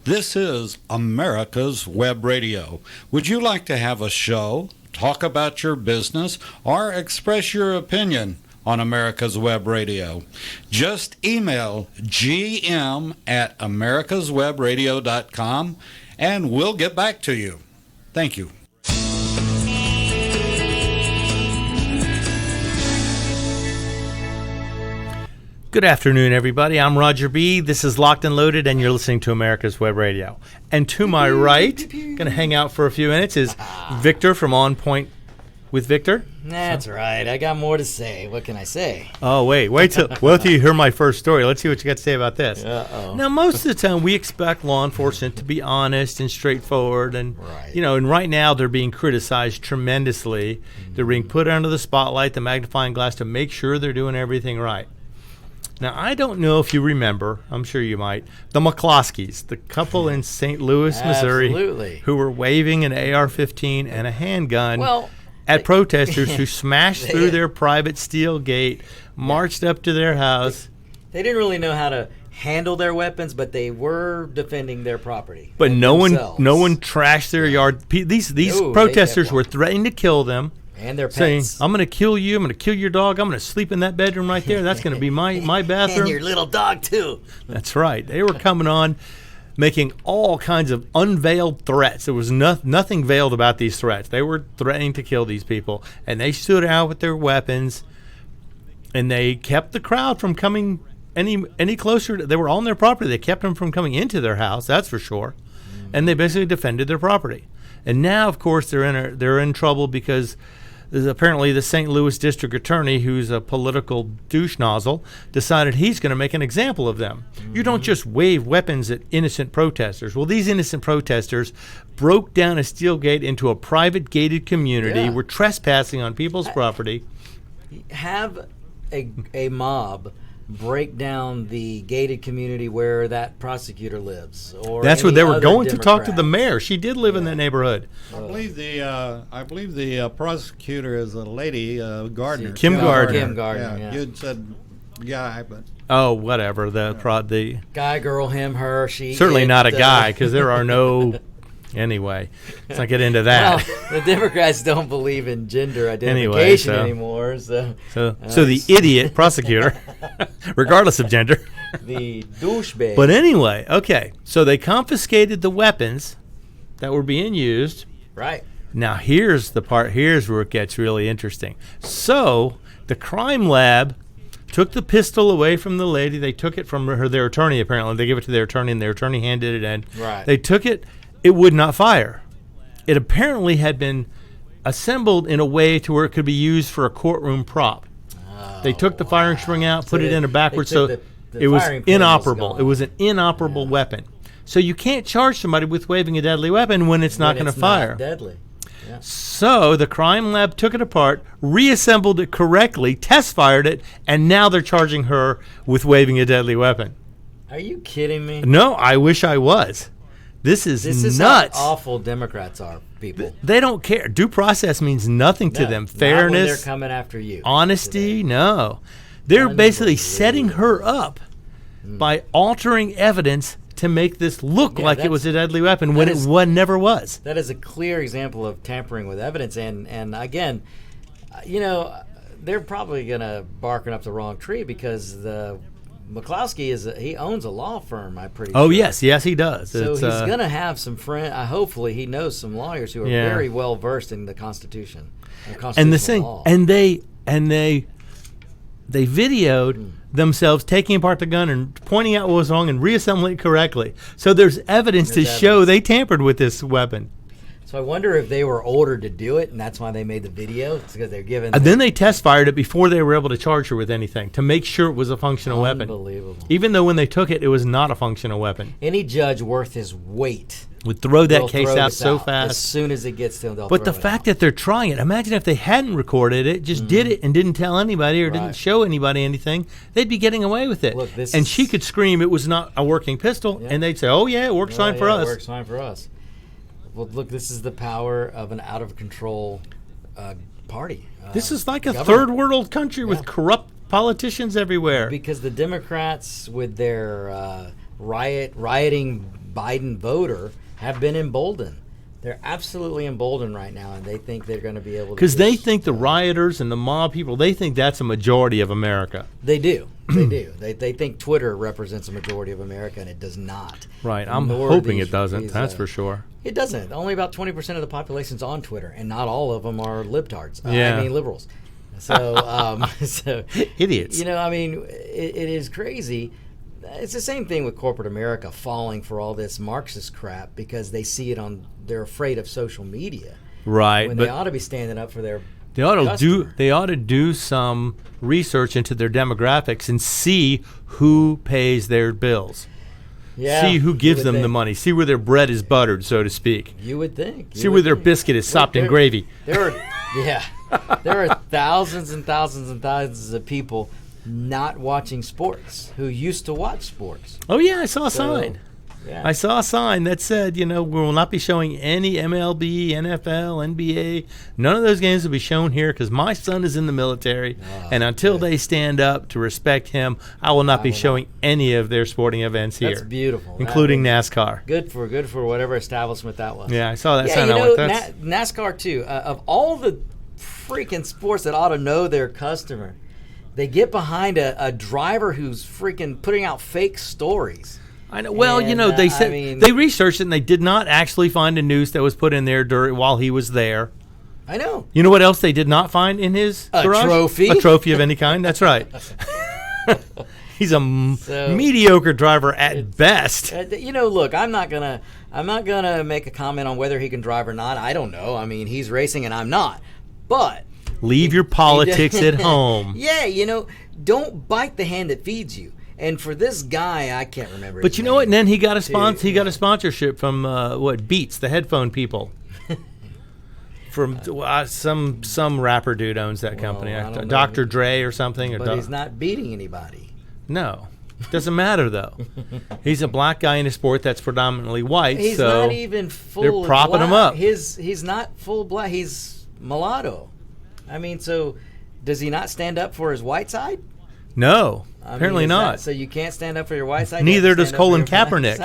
This is America's Web Radio. Would you like to have a show, talk about your business, or express your opinion on America's Web Radio? Just email gm@americaswebradio.com and we'll get back to you. Thank you. Good afternoon, everybody. I'm Roger B. This is Locked and Loaded, and you're listening to America's Web Radio. And to my right, going to hang out for a few minutes, is Victor from On Point with Victor. That's right. I got more to say. What can I say? Oh, wait till you hear my first story. Let's see what you got to say about this. Uh-oh. Now, most of the time, we expect law enforcement to be honest and straightforward, and and right now they're being criticized tremendously. They're being put under the spotlight, the magnifying glass, to make sure they're doing everything right. Now, I don't know if you remember, I'm sure you might, the McCloskeys, the couple in St. Louis, Missouri, who were waving an AR-15 and a handgun at protesters who smashed through their private steel gate, marched up to their house. They didn't really know how to handle their weapons, but they were defending their property. But no one trashed their yard. These protesters were threatening to kill them. And their pets. Saying, I'm going to kill you, I'm going to kill your dog, I'm going to sleep in that bedroom right there. That's going to be my bathroom. And your little dog, too. That's right. They were coming on, making all kinds of unveiled threats. There was nothing veiled about these threats. They were threatening to kill these people. And they stood out with their weapons, and they kept the crowd from coming any closer. They were on their property. They kept them from coming into their house, that's for sure. And they basically defended their property. And now, of course, they're in trouble because apparently the St. Louis district attorney, who's a political douche nozzle, decided he's going to make an example of them. You don't just wave weapons at innocent protesters. Well, these innocent protesters broke down a steel gate into a private gated community, were trespassing on people's property. Have a mob break down the gated community where that prosecutor lives, or that's what they were going Democrat. to talk to the mayor. She did live in that neighborhood. I believe the prosecutor is a lady, Gardner. Kim Gardner. Kim Gardner. Yeah. You'd said guy, but Whatever. The guy, girl, him, her, she. Certainly not a guy, because there are no. Anyway, let's not get into that. Well, the Democrats don't believe in gender identification anymore. So the idiot prosecutor, regardless of gender. The douchebag. But anyway, okay. So they confiscated the weapons that were being used. Right. Now here's where it gets really interesting. So the crime lab took the pistol away from the lady. They took it from their attorney, apparently. They gave it to their attorney, and their attorney handed it in. Right. They took it. It would not fire. It apparently had been assembled in a way to where it could be used for a courtroom prop. They took the firing string out, put it in a backwards, so it was inoperable. It was an inoperable weapon. So you can't charge somebody with waving a deadly weapon when it's not going to fire. Not deadly. Yeah. So the crime lab took it apart, reassembled it correctly, test fired it, and now they're charging her with waving a deadly weapon. Are you kidding me? No, I wish I was. This is nuts. How awful Democrats are, people. They don't care. Due process means nothing to them. Fairness. Not when they're coming after you. Honesty, no. They're basically setting her up by altering evidence to make this look like it was a deadly weapon when it never was. That is a clear example of tampering with evidence. And again, they're probably going to barking up the wrong tree because the McCloskey he owns a law firm, I'm pretty sure. Oh, yes, he does. So he's going to have some friends. Hopefully he knows some lawyers who are very well versed in the Constitution and the thing law. And they videoed themselves taking apart the gun and pointing out what was wrong and reassembling it correctly. So there's evidence to show they tampered with this weapon. So I wonder if they were ordered to do it, and that's why they made the video. It's because they're given. And then they test fired it before they were able to charge her with anything to make sure it was a functional weapon. Unbelievable. Even though when they took it, it was not a functional weapon. Any judge worth his weight would throw that case out so fast. As soon as it gets to them, But the fact that they're trying it, imagine if they hadn't recorded it, just did it and didn't tell anybody or didn't show anybody anything, they'd be getting away with it. Look, she could scream it was not a working pistol, and they'd say, oh, yeah, it works fine for us. It works fine for us. Well, look, this is the power of an out-of-control party. This is like a third-world country with corrupt politicians everywhere. Because the Democrats, with their rioting Biden voter have been emboldened. They're absolutely emboldened right now, and they think they're going to be able to. Because they think the rioters and the mob people, they think that's a majority of America. They do. They do. They think Twitter represents a majority of America, and it does not. Right. I'm hoping it doesn't. That's for sure. It doesn't. Only about 20% of the population's on Twitter, and not all of them are libtards. Yeah. I mean, liberals. So, idiots. You know, I mean, it is crazy. It's the same thing with corporate America falling for all this Marxist crap because they see it on. They're afraid of social media. Right. When they ought to be standing up for their. They ought to customer. They ought to do some research into their demographics and see who pays their bills. Yeah, see who gives them the money. See where their bread is buttered, so to speak. You would think. See where their biscuit is sopped in gravy. There are thousands and thousands and thousands of people not watching sports who used to watch sports. Oh yeah, I saw a sign. Yeah. I saw a sign that said, we will not be showing any MLB, NFL, NBA. None of those games will be shown here because my son is in the military, and until they stand up to respect him, I will not be showing any of their sporting events here. That's beautiful, including NASCAR. Good for whatever establishment that was. Yeah, I saw that sign. I went, NASCAR too. Of all the freaking sports that ought to know their customer, they get behind a driver who's freaking putting out fake stories. I know. Well, they said they researched it and they did not actually find a noose that was put in there while he was there. I know. You know what else they did not find in his garage? Trophy. A trophy of any kind. That's right. He's a mediocre driver at best. Look, I'm not gonna make a comment on whether he can drive or not. I don't know. I mean, he's racing and I'm not. But leave your politics at home. Yeah, don't bite the hand that feeds you. And for this guy, I can't remember. But you know what? And then he got a He got a sponsorship from Beats, the headphone people. From some rapper dude owns that company, Dr. Dre or something. But he's not beating anybody. No, doesn't matter though. He's a black guy in a sport that's predominantly white. He's so not even full. They're propping him up. He's not full black. He's mulatto. I mean, so does he not stand up for his white side? No. Apparently not. So you can't stand up for your white side? Neither does Colin Kaepernick.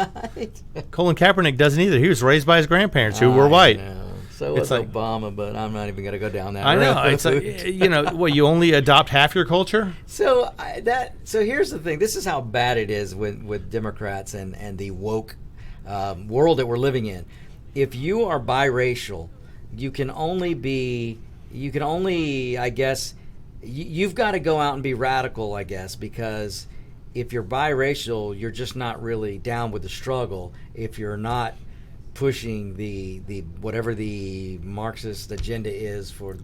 Colin Kaepernick doesn't either. He was raised by his grandparents who were white. So was Obama, but I'm not even going to go down that road. I know. It's like, you only adopt half your culture? So here's the thing. This is how bad it is with Democrats and the woke world that we're living in. If you are biracial, you can only, I guess, you've got to go out and be radical, I guess, because if you're biracial, you're just not really down with the struggle. If you're not pushing the whatever the Marxist agenda is for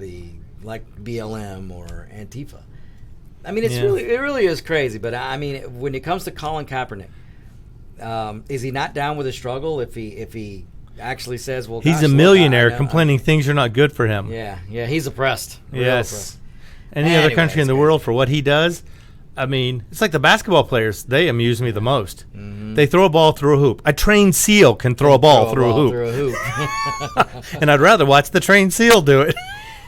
like BLM or Antifa. I mean, it really is crazy. But I mean, when it comes to Colin Kaepernick, is he not down with the struggle? If he actually says, well, he's a millionaire complaining things are not good for him. Yeah, he's oppressed. Yes. Oppressed. Any other country in the world for what he does, I mean, it's like the basketball players. They amuse me the most. Mm-hmm. They throw a ball through a hoop. A trained seal can throw a ball through a hoop. And I'd rather watch the trained seal do it.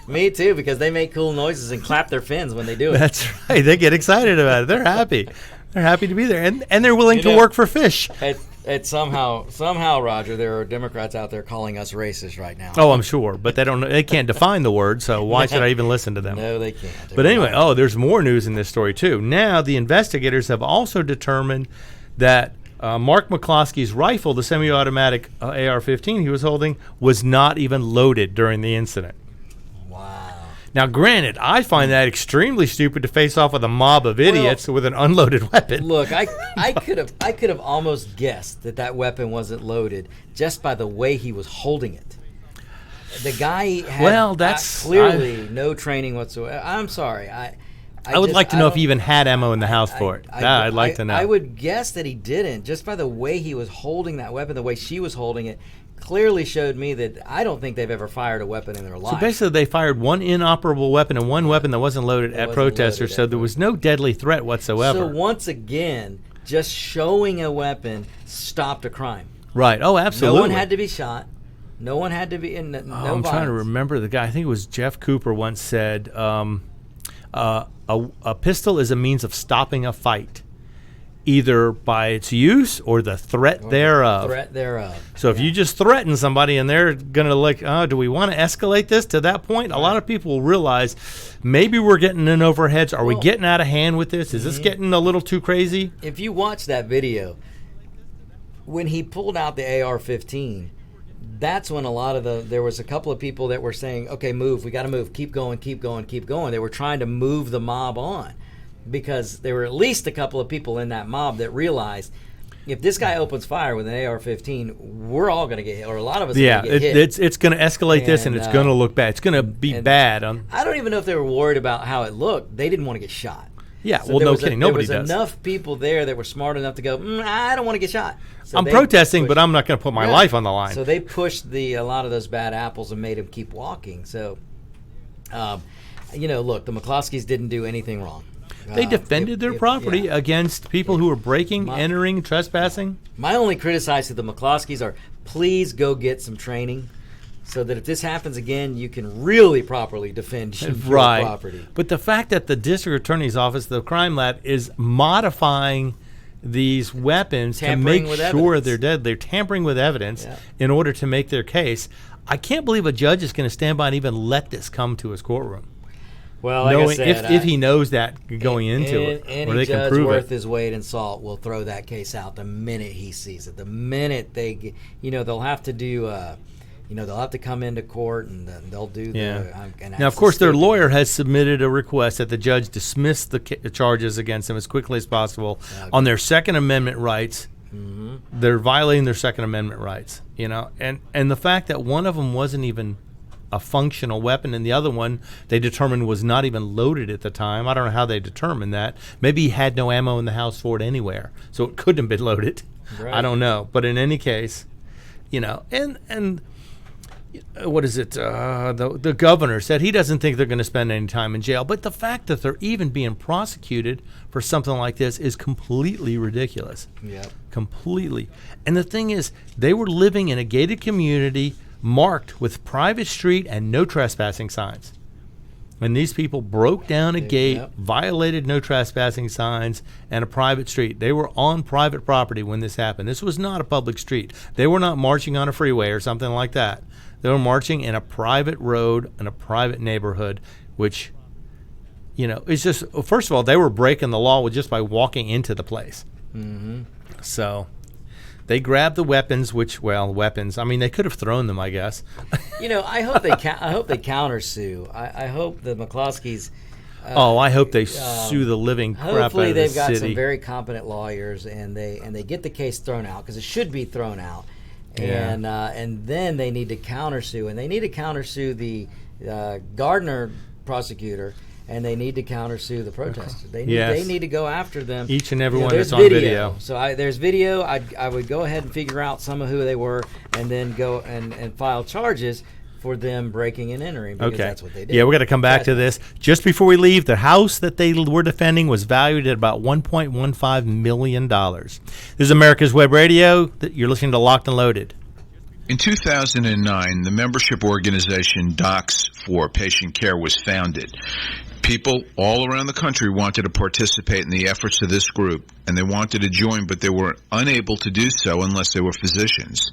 Me too, because they make cool noises and clap their fins when they do it. That's right. They get excited about it. They're happy. They're happy to be there. And they're willing to work for fish. Somehow, Roger, there are Democrats out there calling us racist right now. Oh, I'm sure, but they can't define the word, so why should I even listen to them? No, they can't. But anyway, there's more news in this story too. Now, the investigators have also determined that Mark McCloskey's rifle, the semi-automatic AR-15 he was holding, was not even loaded during the incident. Now, granted, I find that extremely stupid to face off with a mob of idiots with an unloaded weapon. Look, I could have almost guessed that weapon wasn't loaded just by the way he was holding it. The guy had clearly no training whatsoever. I'm sorry. I would like to know if he even had ammo in the house for it. I'd like to know. I would guess that he didn't, just by the way he was holding that weapon, the way she was holding it. Clearly showed me that I don't think they've ever fired a weapon in their life. So basically they fired one inoperable weapon and one weapon that wasn't loaded at protesters, so there was no deadly threat whatsoever. So once again, just showing a weapon stopped a crime. Right. Oh, absolutely. No one had to be shot. No one had to be in no I'm trying to remember the guy. I think it was Jeff Cooper once said, a pistol is a means of stopping a fight. either by its use or the threat thereof. So if you just threaten somebody and they're going to like, oh, do we want to escalate this to that point? A lot of people will realize maybe we're getting in over our heads. Are we getting out of hand with this? Is this getting a little too crazy? If you watch that video, when he pulled out the AR-15, that's when there was a couple of people that were saying, okay, move, we got to move, keep going, keep going, keep going. They were trying to move the mob on, because there were at least a couple of people in that mob that realized if this guy opens fire with an AR-15, we're all going to get hit, or a lot of us are going to get hit. It's going to escalate this, and it's going to look bad. It's going to be bad. I don't even know if they were worried about how it looked. They didn't want to get shot. Yeah, so no kidding. Nobody does. There was enough people there that were smart enough to go, I don't want to get shot. So I'm protesting, but I'm not going to put my life on the line. So they pushed a lot of those bad apples and made them keep walking. So, look, the McCloskeys didn't do anything wrong. They defended their property against people who were breaking, entering, trespassing. My only criticism to the McCloskeys are, please go get some training so that if this happens again, you can really properly defend your property. But the fact that the district attorney's office, the crime lab, is modifying these weapons to make sure they're dead, they're tampering with evidence in order to make their case. I can't believe a judge is going to stand by and even let this come to his courtroom. Well, like I said, if he knows that going into it, any or they judge can prove worth it. his weight in salt will throw that case out the minute he sees it. The minute they, they'll have to do, they'll have to come into court and they'll do Now, of course, their lawyer has submitted a request that the judge dismiss the charges against them as quickly as possible on their Second Amendment rights. Mm-hmm. They're violating their Second Amendment rights, and the fact that one of them wasn't even a functional weapon, and the other one they determined was not even loaded at the time. I don't know how they determined that. Maybe he had no ammo in the house for it anywhere, so it couldn't have been loaded. Right. I don't know. But in any case, and what is it? The governor said he doesn't think they're going to spend any time in jail. But the fact that they're even being prosecuted for something like this is completely ridiculous. Yeah, completely. And the thing is, they were living in a gated community marked with private street and no trespassing signs. And these people broke down a gate, violated no trespassing signs, and a private street. They were on private property when this happened. This was not a public street. They were not marching on a freeway or something like that. They were marching in a private road in a private neighborhood, which, it's just, first of all, they were breaking the law just by walking into the place. Mm-hmm. So they grabbed the weapons, weapons. I mean, they could have thrown them, I guess. I hope they countersue. I hope the McCloskeys. I hope they sue the living crap out of the city. Hopefully, they've got some very competent lawyers, and they get the case thrown out, because it should be thrown out. And then they need to countersue, and they need to countersue the Gardner prosecutor, and they need to countersue the protesters. They need to go after them. Each and every one that's on video. So there's video. I would go ahead and figure out some of who they were, and then go and file charges for them breaking and entering, because that's what they did. Yeah, we're going to come back to this. Just before we leave, the house that they were defending was valued at about $1.15 million. This is America's Web Radio. You're listening to Locked and Loaded. In 2009, the membership organization Docs for Patient Care was founded. People all around the country wanted to participate in the efforts of this group, and they wanted to join, but they were unable to do so unless they were physicians.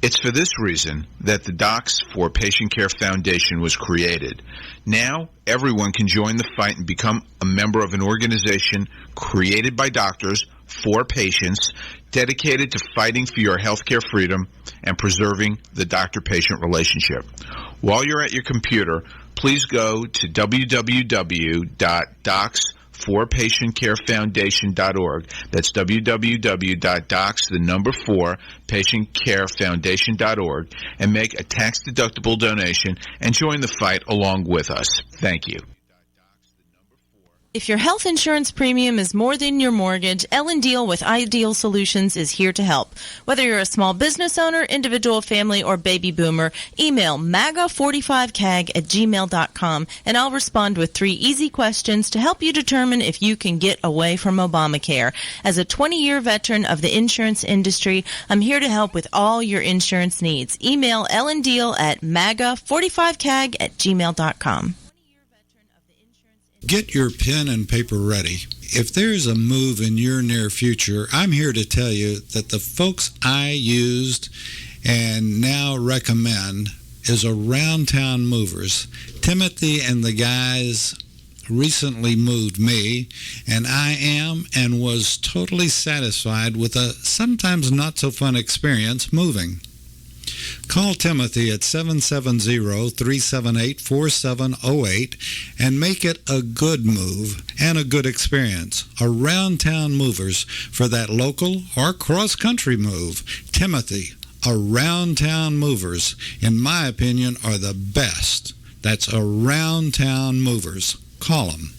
It's for this reason that the Docs for Patient Care Foundation was created. Now, everyone can join the fight and become a member of an organization created by doctors for patients, dedicated to fighting for your healthcare freedom and preserving the doctor-patient relationship. While you're at your computer, please go to www.docs4patientcarefoundation.org. That's www.docs4patientcarefoundation.org and make a tax-deductible donation and join the fight along with us. Thank you. If your health insurance premium is more than your mortgage, Ellen Deal with Ideal Solutions is here to help. Whether you're a small business owner, individual, family, or baby boomer, email MAGA45CAG@gmail.com and I'll respond with 3 easy questions to help you determine if you can get away from Obamacare. As a 20-year veteran of the insurance industry, I'm here to help with all your insurance needs. Email Ellen Deal at MAGA45CAG@gmail.com. Get your pen and paper ready. if there's a move in your near future, I'm here to tell you that the folks I used and now recommend is Around Town Movers. Timothy and the guys recently moved me, and I am and was totally satisfied with a sometimes not so fun experience moving. Call Timothy at 770-378-4708 and make it a good move and a good experience. Around Town Movers for that local or cross-country move. Timothy, Around Town Movers, in my opinion, are the best. That's Around Town Movers. Call them.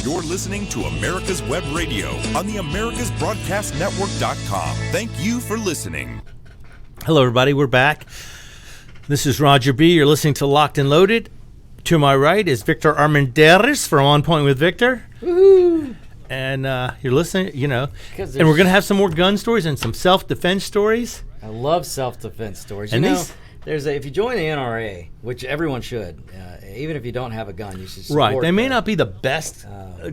You're listening to America's Web Radio on the AmericasBroadcastNetwork.com. Thank you for listening. Hello, everybody. We're back. This is Roger B. You're listening to Locked and Loaded. To my right is Victor Armendariz from On Point with Victor. Woohoo! And you're listening, and we're going to have some more gun stories and some self-defense stories. I love self-defense stories. And if you join the NRA, which everyone should, even if you don't have a gun, you should support. Right. They may not be the best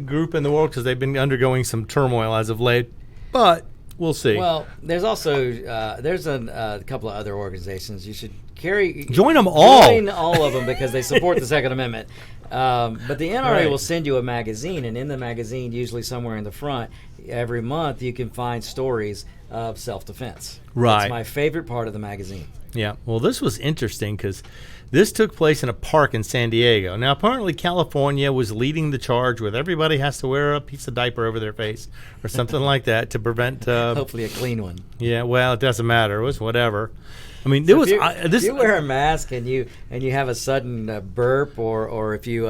group in the world because they've been undergoing some turmoil as of late, but we'll see. Well, there's also there's a couple of other organizations you should join them all. Join all of them because they support the Second Amendment. But the NRA will send you a magazine, and in the magazine, usually somewhere in the front, every month you can find stories of self-defense. Right. That's my favorite part of the magazine. Yeah. Well, this was interesting because this took place in a park in San Diego. Now, apparently California was leading the charge with everybody has to wear a piece of diaper over their face or something like that to prevent... hopefully a clean one. Yeah, well, it doesn't matter. It was whatever. I mean, so if you wear a mask and you have a sudden burp or if you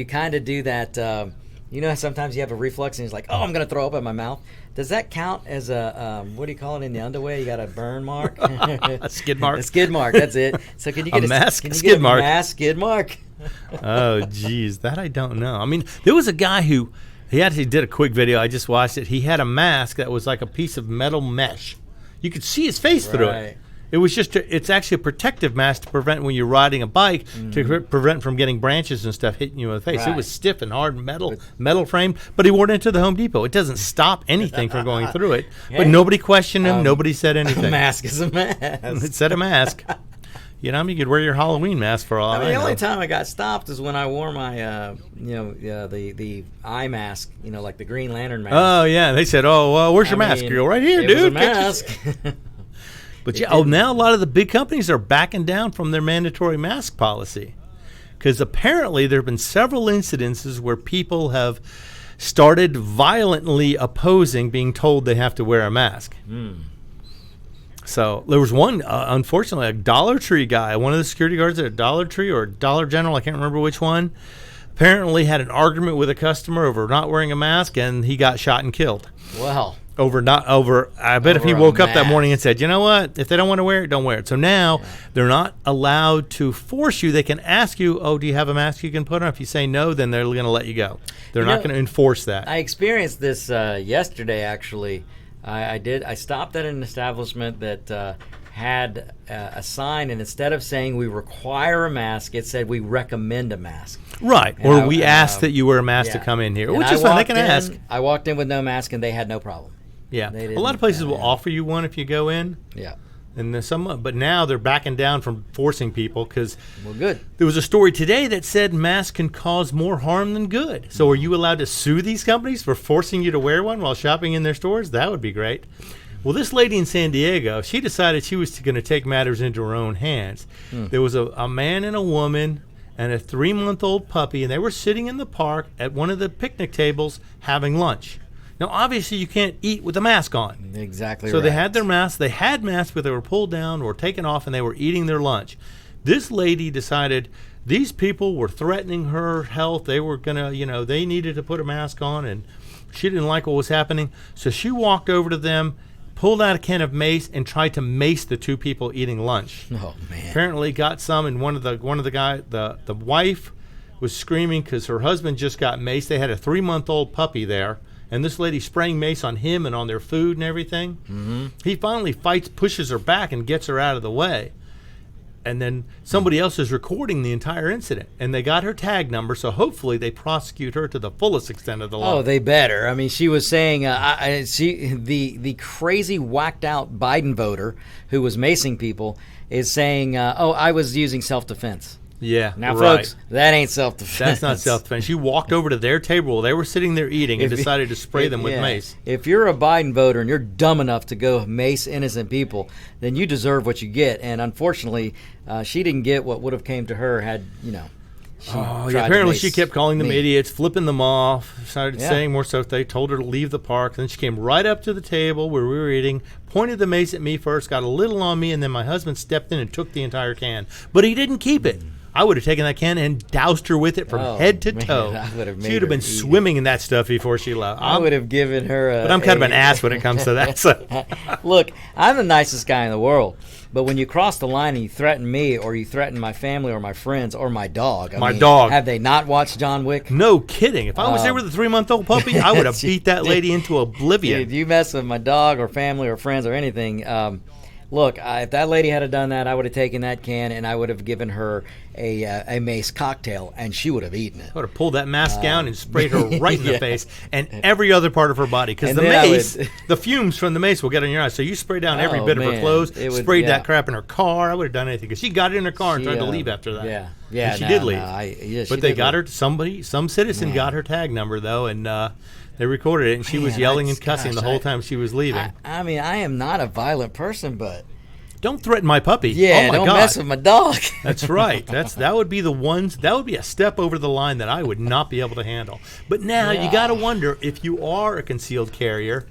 kind of do that, sometimes you have a reflux and it's like, oh, I'm going to throw up in my mouth. Does that count as a what do you call it in the underwear? You got a burn mark, a skid mark. A skid mark. That's it. So can you get a mask? Can you skid get a mark. mask skid mark? Oh, geez, that I don't know. I mean, there was a guy who he actually did a quick video. I just watched it. He had a mask that was like a piece of metal mesh. You could see his face through it. It was it's actually a protective mask to prevent when you're riding a bike to prevent from getting branches and stuff hitting you in the face. Right. It was stiff and hard metal frame, but he wore it into the Home Depot. It doesn't stop anything from going through it. Hey, but nobody questioned him. Nobody said anything. A mask is a mask. It said a mask. You could wear your Halloween mask for all I know. The only time I got stopped is when I wore my, the eye mask, like the Green Lantern mask. Oh, yeah. They said, where's your mask? You go, right here, it dude. Was a mask. But now a lot of the big companies are backing down from their mandatory mask policy because apparently there have been several incidences where people have started violently opposing being told they have to wear a mask. So there was one, unfortunately, a Dollar Tree guy, one of the security guards at a Dollar Tree or Dollar General, I can't remember which one, apparently had an argument with a customer over not wearing a mask, and he got shot and killed. Well. I bet if he woke up that morning and said, you know what, if they don't want to wear it, don't wear it. So now they're not allowed to force you. They can ask you, do you have a mask you can put on? If you say no, then they're going to let you go. They're not going to enforce that. I experienced this yesterday, actually. I stopped at an establishment that had a sign, and instead of saying we require a mask, it said we recommend a mask. Right, or we ask that you wear a mask to come in here, which is fine. They can ask. I walked in with no mask, and they had no problem. Yeah, a lot of places will offer you one if you go in. Yeah. And but now they're backing down from forcing people because good. There was a story today that said masks can cause more harm than good. So are you allowed to sue these companies for forcing you to wear one while shopping in their stores? That would be great. Well, this lady in San Diego, she decided she was going to take matters into her own hands. There was a man and a woman and a 3-month-old puppy, and they were sitting in the park at one of the picnic tables having lunch. Now, obviously, you can't eat with a mask on. Exactly. So they had their masks. They had masks, but they were pulled down or taken off, and they were eating their lunch. This lady decided these people were threatening her health. They were going to, they needed to put a mask on, and she didn't like what was happening. So she walked over to them, pulled out a can of mace, and tried to mace the two people eating lunch. Oh, man. Apparently got some, and one of the guy, the wife was screaming because her husband just got maced. They had a 3-month-old puppy there. And this lady spraying mace on him and on their food and everything. Mm-hmm. He finally pushes her back and gets her out of the way. and then somebody else is recording the entire incident, and they got her tag number, so hopefully they prosecute her to the fullest extent of the law. Oh, they better. I mean, she was saying, the crazy whacked out Biden voter who was macing people is saying, I was using self-defense. Yeah, now, right. folks, that ain't self-defense. That's not self-defense. She walked over to their table. They were sitting there eating and decided to spray them with mace. If you're a Biden voter and you're dumb enough to go mace innocent people, then you deserve what you get. And unfortunately, she didn't get what would have came to her had, apparently she kept calling them idiots, flipping them off, started saying more stuff. They told her to leave the park. Then she came right up to the table where we were eating, pointed the mace at me first, got a little on me, and then my husband stepped in and took the entire can. But he didn't keep it. I would have taken that can and doused her with it from head to toe. She would have been swimming in that stuff before she left. I would have given her but I'm kind of an ass when it comes to that. So. Look, I'm the nicest guy in the world. But when you cross the line and you threaten me or you threaten my family or my friends or my dog. I mean, dog. Have they not watched John Wick? No kidding. If I was there with a 3-month-old puppy, I would have beat that lady into oblivion. If you mess with my dog or family or friends or anything, look, if that lady had done that, I would have taken that can and I would have given her a mace cocktail, and she would have eaten it. I would have pulled that mask down and sprayed her right in the face and every other part of her body. Because the mace, the fumes from the mace will get in your eyes. So you spray down every bit of her clothes, sprayed that crap in her car. I would have done anything. Because she got it in her car and tried to leave after that. Yeah, and she did leave. But they got her, some citizen got her tag number, though, and they recorded it, and she was yelling and cussing the whole time she was leaving. I mean, I am not a violent person, but... Don't threaten my puppy. Yeah, don't mess with my dog. That's right. That would be the ones. That would be a step over the line that I would not be able to handle. But now you got to wonder, if you are a concealed carrier,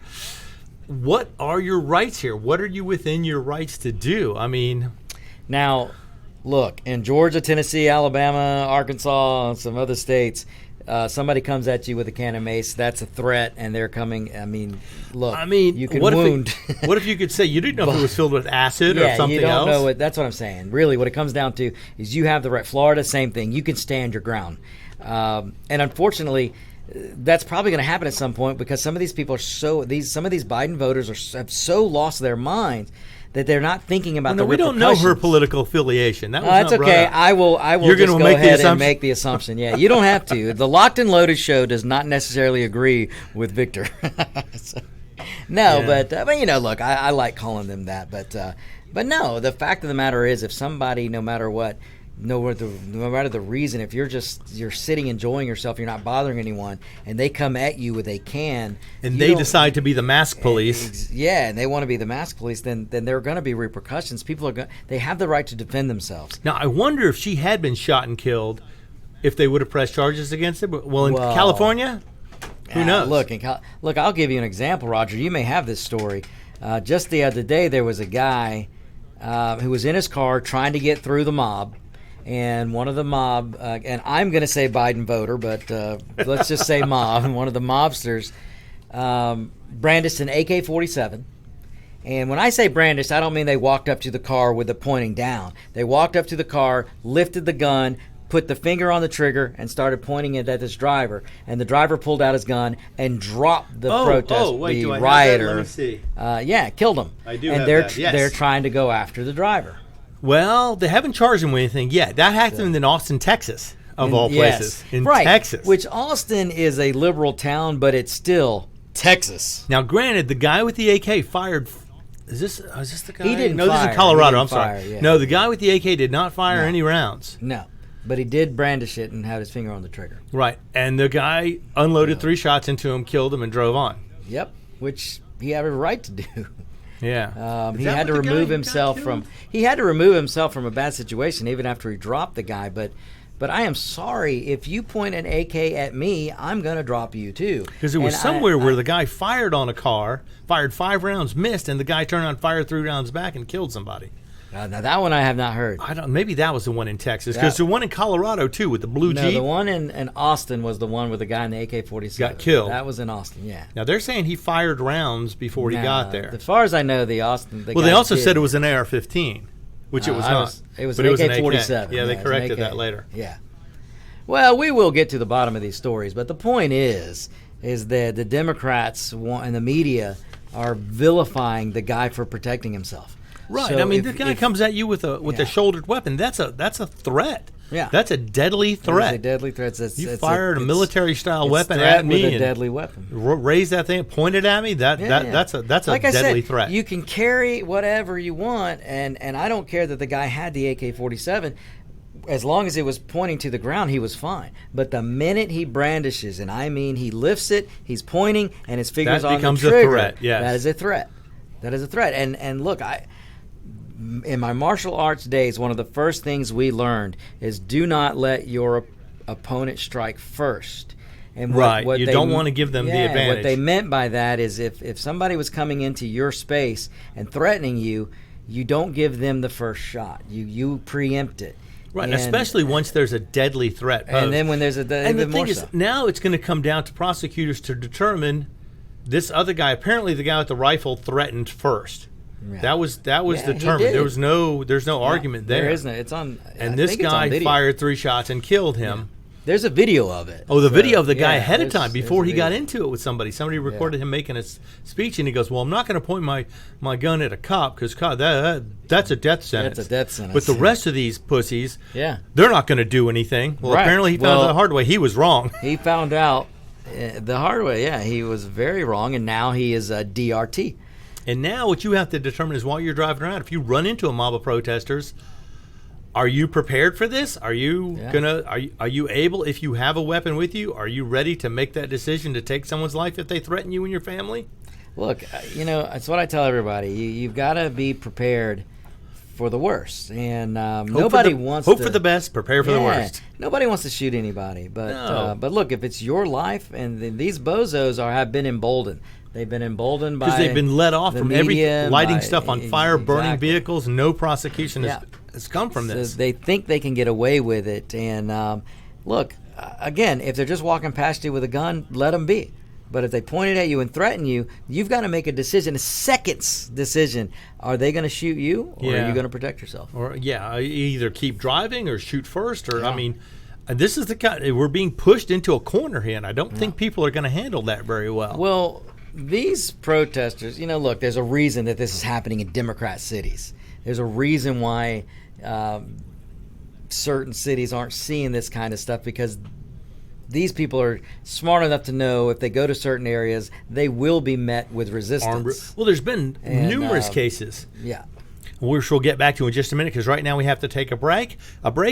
what are your rights here? What are you within your rights to do? I mean, now look, in Georgia, Tennessee, Alabama, Arkansas, and some other states, somebody comes at you with a can of mace, that's a threat, and they're coming. I mean, look. You can wound. What if you could say you didn't know if it was filled with acid or something you don't else? know it. That's what I'm saying. Really, what it comes down to is you have the right. Florida, same thing. You can stand your ground, and unfortunately, that's probably going to happen at some point because some of these people are some of these Biden voters have so lost their minds that they're not thinking about the repercussions. We don't know her political affiliation. That was that's not okay. brought up. I will You're just go make ahead the and make the assumption. Yeah, you don't have to. The Locked and Loaded show does not necessarily agree with Victor. But look, I like calling them that. But no, the fact of the matter is, if somebody, no matter the reason, if you're sitting enjoying yourself, you're not bothering anyone, and they come at you with a can, and they decide to be the mask police, and they want to be the mask police, then there are going to be repercussions. They have the right to defend themselves. Now, I wonder if she had been shot and killed, if they would have pressed charges against her. Well, in California, who knows? Look, I'll give you an example, Roger. You may have this story. Just the other day, there was a guy who was in his car trying to get through the mob. And one of the mob, and I'm going to say Biden voter, but let's just say mob, one of the mobsters brandished an AK-47. And when I say brandished, I don't mean they walked up to the car with it pointing down. They walked up to the car, lifted the gun, put the finger on the trigger, and started pointing it at this driver. And the driver pulled out his gun and dropped the the rioter. Let me see. Killed him. I do and have they're that. Yes. they're trying to go after the driver. Well, they haven't charged him with anything yet. That happened in Austin, Texas, of all places. In Texas. Which Austin is a liberal town, but it's still Texas. Now, granted, the guy with the AK fired. Is this the guy? He didn't No, fire. This is Colorado. I'm sorry. Yeah. No, the guy with the AK did not fire any rounds. No. But he did brandish it and had his finger on the trigger. Right. And the guy unloaded 3 shots into him, killed him, and drove on. Yep. Which he had a right to do. Yeah. He had to remove himself from a bad situation even after he dropped the guy. But I am sorry, if you point an AK at me, I'm going to drop you too. Because it was somewhere where the guy fired on a car, fired 5 rounds, missed, and the guy turned around, fired 3 rounds back, and killed somebody. Now that one I have not heard. Maybe that was the one in Texas, because the one in Colorado too with the blue Jeep. No, the one in Austin was the one with the guy in the AK-47 got killed. That was in Austin. Yeah. Now they're saying he fired rounds before he got there. As far as I know, the Austin. They also said it was an AR-15, which it was not. It was an AK-47. Yeah, they corrected that later. Yeah. Well, we will get to the bottom of these stories, but the point is that the Democrats and the media are vilifying the guy for protecting himself. Right. So I mean, this guy comes at you with a shouldered weapon. That's a threat. Yeah. That's a deadly threat. It's a deadly threat. You fired a military-style weapon threat at me with a and deadly weapon. Raise that thing, pointed at me. That's a Like I deadly said, threat. You can carry whatever you want, and I don't care that the guy had the AK-47. As long as it was pointing to the ground, he was fine. But the minute he brandishes, and I mean he lifts it, he's pointing, and his finger's That on the becomes trigger. a threat. Yes. That is a threat. That is a threat. And look, in my martial arts days, one of the first things we learned is do not let your opponent strike first. And what you they, don't want to give them the advantage. What they meant by that is if somebody was coming into your space and threatening you, you don't give them the first shot. You preempt it. Right, and especially once there's a deadly threat posed. And then when there's and the thing is, now it's going to come down to prosecutors to determine this other guy. Apparently, the guy with the rifle threatened first. Yeah. That was determined. There's no argument there. There is no. It's on. And this guy fired 3 shots and killed him. Yeah. There's a video of it. Oh, the video of the guy ahead of time before he got into it with somebody. Somebody recorded him making a speech, and he goes, "Well, I'm not going to point my gun at a cop because that's a death sentence. That's a death sentence. But the rest of these pussies, they're not going to do anything." Well, apparently he found out the hard way. He was wrong. He found out the hard way. Yeah, he was very wrong, and now he is a DRT. And now what you have to determine is while you're driving around, if you run into a mob of protesters, are you prepared for this? Are you are you able, if you have a weapon with you, are you ready to make that decision to take someone's life if they threaten you and your family? Look, it's what I tell everybody. You've got to be prepared for the worst, and nobody wants hope for the best, prepare for the worst. Nobody wants to shoot anybody, but look, if it's your life, and these bozos have been emboldened. They've been emboldened by because they've been let off from media, lighting stuff on fire, burning vehicles. No prosecution has come from this. So they think they can get away with it. And look, again, if they're just walking past you with a gun, let them be. But if they point it at you and threaten you, you've got to make a decision, a seconds decision. Are they going to shoot you, or are you going to protect yourself? Or either keep driving or shoot first. Or I mean, this is the kind we're being pushed into a corner here, and I don't think people are going to handle that very well. Well. These protesters, look, there's a reason that this is happening in Democrat cities. There's a reason why certain cities aren't seeing this kind of stuff, because these people are smart enough to know if they go to certain areas, they will be met with resistance. Well, there's been numerous cases. Yeah. Which we'll get back to in just a minute, because right now we have to take a break.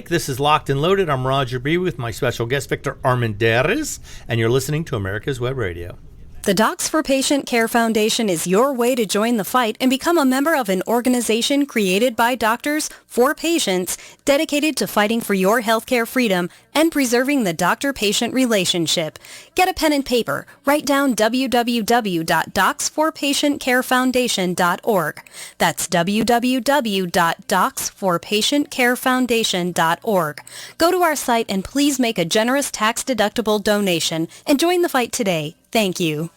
This is Locked and Loaded. I'm Roger B. with my special guest, Victor Armendariz, and you're listening to America's Web Radio. The Docs for Patient Care Foundation is your way to join the fight and become a member of an organization created by doctors for patients dedicated to fighting for your healthcare freedom and preserving the doctor-patient relationship. Get a pen and paper. Write down www.docsforpatientcarefoundation.org. That's www.docsforpatientcarefoundation.org. Go to our site and please make a generous tax-deductible donation and join the fight today. Thank you.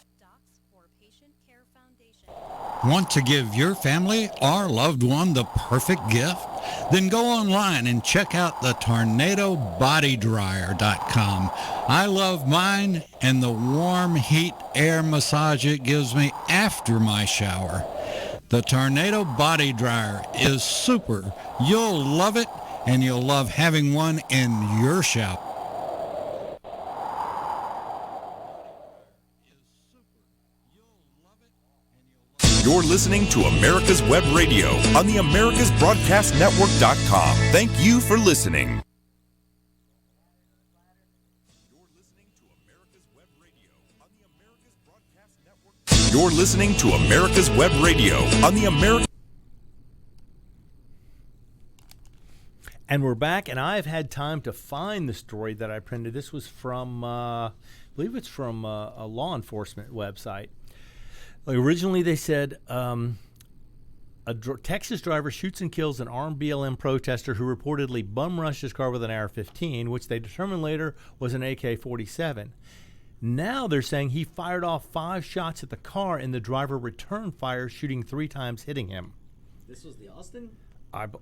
Want to give your family or loved one the perfect gift? Then go online and check out the TornadoBodyDryer.com. I love mine and the warm heat air massage it gives me after my shower. The Tornado Body Dryer is super. You'll love it, and you'll love having one in your shower. You're listening to America's Web Radio on the AmericasBroadcastNetwork.com. Thank you for listening. You're listening to America's Web Radio on the American. And we're back, and I've had time to find the story that I printed. This was from, I believe it's from a law enforcement website. Originally, they said a Texas driver shoots and kills an armed BLM protester who reportedly bum-rushed his car with an AR-15, which they determined later was an AK-47. Now they're saying he fired off 5 shots at the car, and the driver returned fire, shooting 3 times, hitting him. This was the Austin?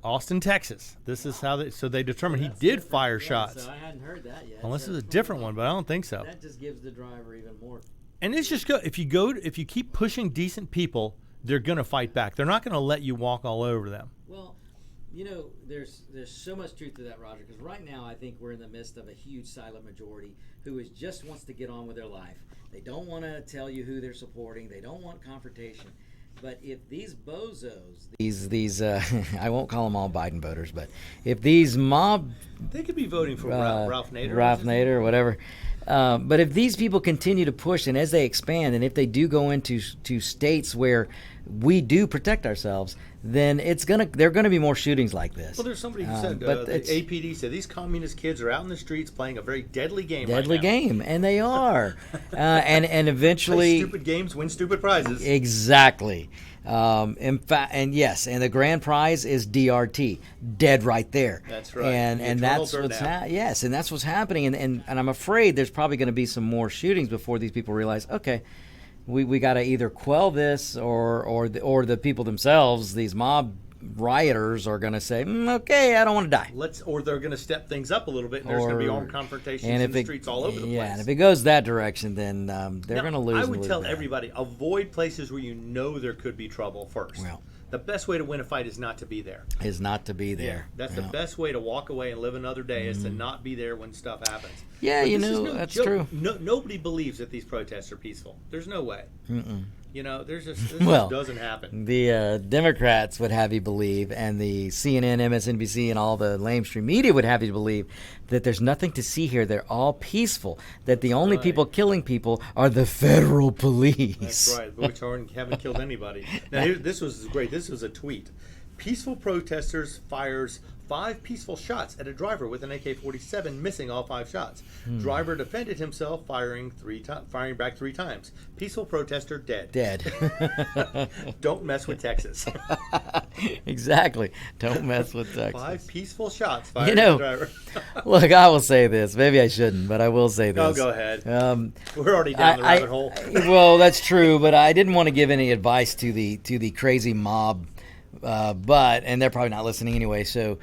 Austin, Texas. This is how they determined he did fire shots. So I hadn't heard that yet. Unless it's a different one, but I don't think so. That just gives the driver even more. And it's just if you keep pushing decent people they're going to fight back. They're not going to let you walk all over them. Well, there's so much truth to that, Roger, because right now I think we're in the midst of a huge silent majority who just wants to get on with their life. They don't want to tell you who they're supporting. They don't want confrontation. But if these bozos, these I won't call them all Biden voters, but if these mob, they could be voting for Ralph Nader. Ralph Nader, or whatever. But if these people continue to push, and as they expand, and if they do go into states where we do protect ourselves, then there are gonna be more shootings like this. Well, there's somebody who said, the APD said these communist kids are out in the streets playing a very deadly game. Deadly right now. game, and they are, and eventually play stupid games, win stupid prizes. Exactly. In fact, and yes, and the grand prize is DRT, dead right there. That's right. And that's what's yes, and that's what's happening. And I'm afraid there's probably going to be some more shootings before these people realize, okay, we got to either quell this or the people themselves, these mob rioters, are going to say, okay, I don't want to die. Or they're going to step things up a little bit, and there's going to be armed confrontations in the streets all over the place. Yeah, and if it goes that direction, then they're going to lose. I would tell everybody, avoid places where you know there could be trouble first. Well, the best way to win a fight is not to be there. Yeah, that's the best way to walk away and live another day, is to not be there when stuff happens. Yeah, that's true. Nobody believes that these protests are peaceful. There's no way. Mm-mm. This just doesn't happen. The Democrats would have you believe, and the CNN, MSNBC, and all the lamestream media would have you believe that there's nothing to see here. They're all peaceful. That the only people killing people are the federal police. That's right, which haven't killed anybody. Now, this was great. This was a tweet. Peaceful protesters fires 5 peaceful shots at a driver with an AK-47, missing all 5 shots. Driver defended himself, firing back 3 times. Peaceful protester dead. Don't mess with Texas. Exactly. Don't mess with Texas. 5 peaceful shots fired at the driver. Look, I will say this. Maybe I shouldn't, but I will say this. Oh, go ahead. We're already down the rabbit hole. Well, that's true, but I didn't want to give any advice to the crazy mob. And they're probably not listening anyway. So,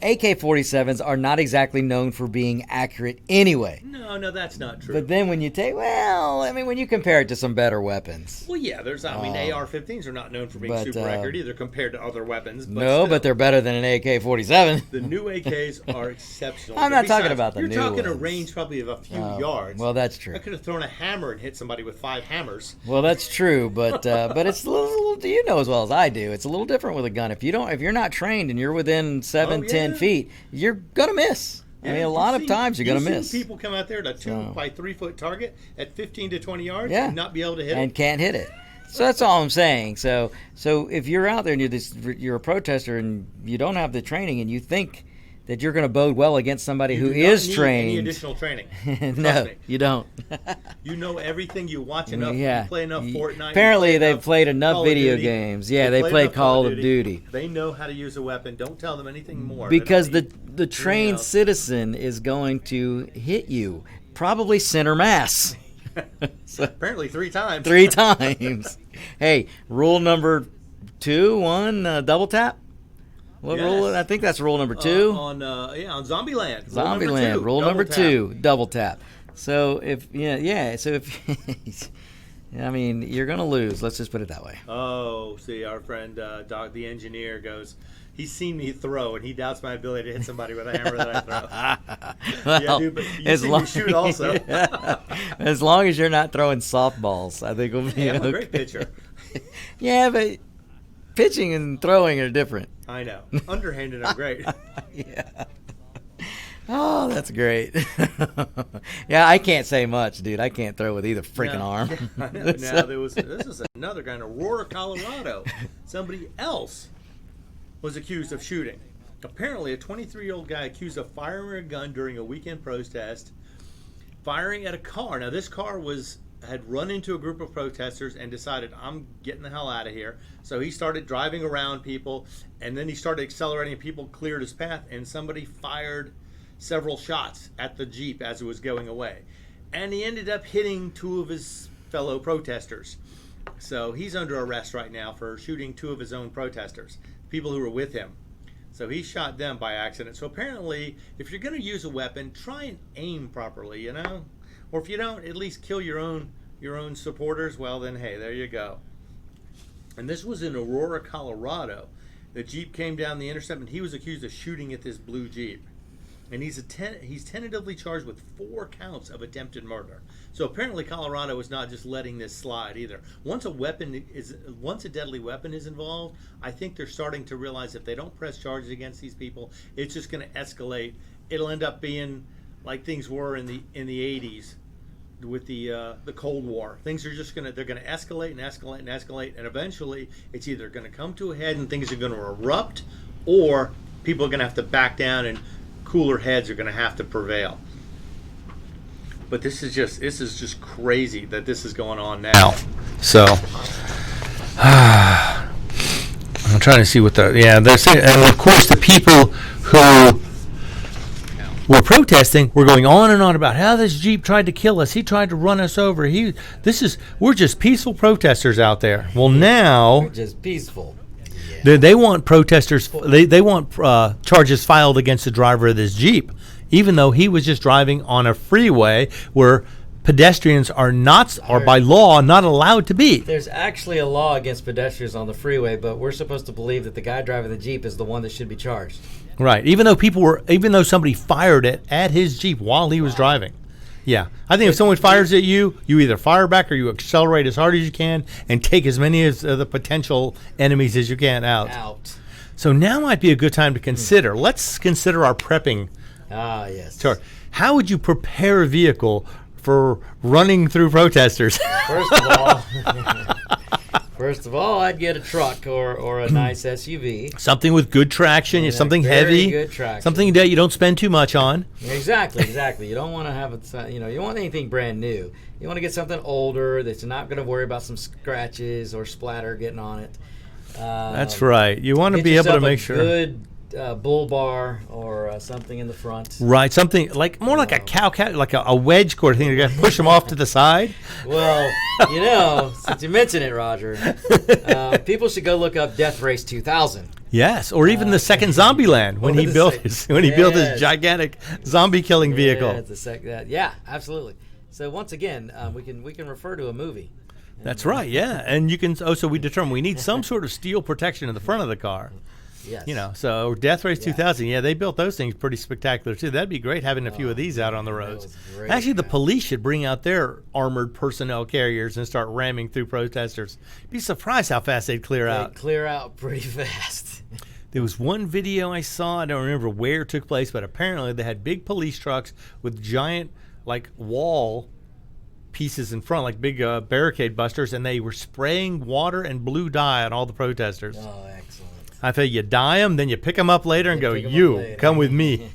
AK-47s are not exactly known for being accurate anyway. No, that's not true. But then when you when you compare it to some better weapons. Well, yeah, AR-15s are not known for being super accurate either compared to other weapons. But they're better than an AK-47. The new AKs are exceptional. I'm not talking about the new ones. You're talking a range probably of a few yards. Well, that's true. I could have thrown a hammer and hit somebody with 5 hammers. Well, that's true, but it's a little, you know as well as I do, it's a little different with a gun. If you're not trained and you're within 10 feet, you're gonna miss. Yeah, a lot of times you're gonna miss. People come out there to 2 by 3 foot target at 15 to 20 yards and not be able to hit it. And can't hit it. So that's all I'm saying. So if you're out there and you're a protester and you don't have the training and you think that you're going to bode well against somebody who is trained. Any additional training? No, you don't. You know everything. You watch enough. Yeah. You play enough Fortnite. Apparently, they've played enough video games. Yeah, they play Call of Duty. They know how to use a weapon. Don't tell them anything more. Because the trained citizen is going to hit you, probably center mass. So, apparently 3 times. 3 times. Hey, rule number 1, double tap. What rule? I think that's rule number 2. On Zombieland. Zombieland. Rule number 2, double tap. So if I mean, you're gonna lose. Let's just put it that way. Oh, see, our friend Doug, the engineer, goes. He's seen me throw, and he doubts my ability to hit somebody with a hammer that I throw. Well, yeah, dude, but you see me shoot also. As long as you're not throwing softballs, I think we'll be I'm okay. a great pitcher. Yeah, but pitching and throwing are different. I know. Underhanded, I'm great. Yeah. Oh, that's great. Yeah, I can't say much, dude. I can't throw with either freaking arm. Now, this is another guy in Aurora, Colorado. Somebody else was accused of shooting. Apparently, a 23-year-old guy accused of firing a gun during a weekend protest, firing at a car. Now, this car had run into a group of protesters and decided, I'm getting the hell out of here. So he started driving around people, and then he started accelerating, and people cleared his path, and somebody fired several shots at the Jeep as it was going away. And he ended up hitting 2 of his fellow protesters. So he's under arrest right now for shooting 2 of his own protesters, people who were with him. So he shot them by accident. So apparently, if you're going to use a weapon, try and aim properly, Or if you don't, at least kill your own your own supporters, well then, hey, there you go. And this was in Aurora, Colorado. The Jeep came down the intercept, and he was accused of shooting at this blue Jeep. And he's tentatively charged with 4 counts of attempted murder. So apparently Colorado is not just letting this slide either. Once a deadly weapon is involved, I think they're starting to realize if they don't press charges against these people, it's just going to escalate. It'll end up being like things were in the 80s with the Cold War. Things are just they're going to escalate and escalate and escalate, and eventually it's either going to come to a head and things are going to erupt, or people are going to have to back down and cooler heads are going to have to prevail. But this is just crazy that this is going on now. So I'm trying to see what they're saying, and of course the people who were protesting were going on and on about how this Jeep tried to kill us. He tried to run us over. We're just peaceful protesters out there. Well, now We're just peaceful. they want protesters. They want charges filed against the driver of this Jeep, even though he was just driving on a freeway where pedestrians are by law not allowed to be. There's actually a law against pedestrians on the freeway, but we're supposed to believe that the guy driving the Jeep is the one that should be charged. Right. Even though somebody fired it at his Jeep while he was driving. Yeah. I think if someone fires at you, you either fire back or you accelerate as hard as you can and take as many of the potential enemies as you can out. So now might be a good time to consider. Let's consider our prepping. Ah, yes. Sure. How would you prepare a vehicle for running through protesters? First of all, I'd get a truck or a nice SUV. Something with good traction, something heavy, good traction. Something that you don't spend too much on. Exactly. You don't want to have it. You don't want anything brand new. You want to get something older that you're not going to worry about some scratches or splatter getting on it. That's right. You want to be able to make sure. Good bull bar or something in the front. Right, something like more like a cow, like a wedge cord thing. You got to push them off to the side. Well, since you mention it, Roger, people should go look up Death Race 2000. Yes, or even the second Zombieland when he built his gigantic zombie killing vehicle. Yeah, absolutely. So once again, we can refer to a movie. That's right. Yeah, and you can. So we determine we need some sort of steel protection in the front of the car. Yes. So Death Race 2000, they built those things pretty spectacular too. That'd be great having a few of these out on the roads. Actually, the police should bring out their armored personnel carriers and start ramming through protesters. Be surprised how fast they'd clear out. They'd clear out pretty fast. There was one video I saw, I don't remember where it took place, but apparently they had big police trucks with giant wall pieces in front, like big barricade busters, and they were spraying water and blue dye on all the protesters. Oh, excellent. I tell you dye them, then you pick them up later and go, come with me.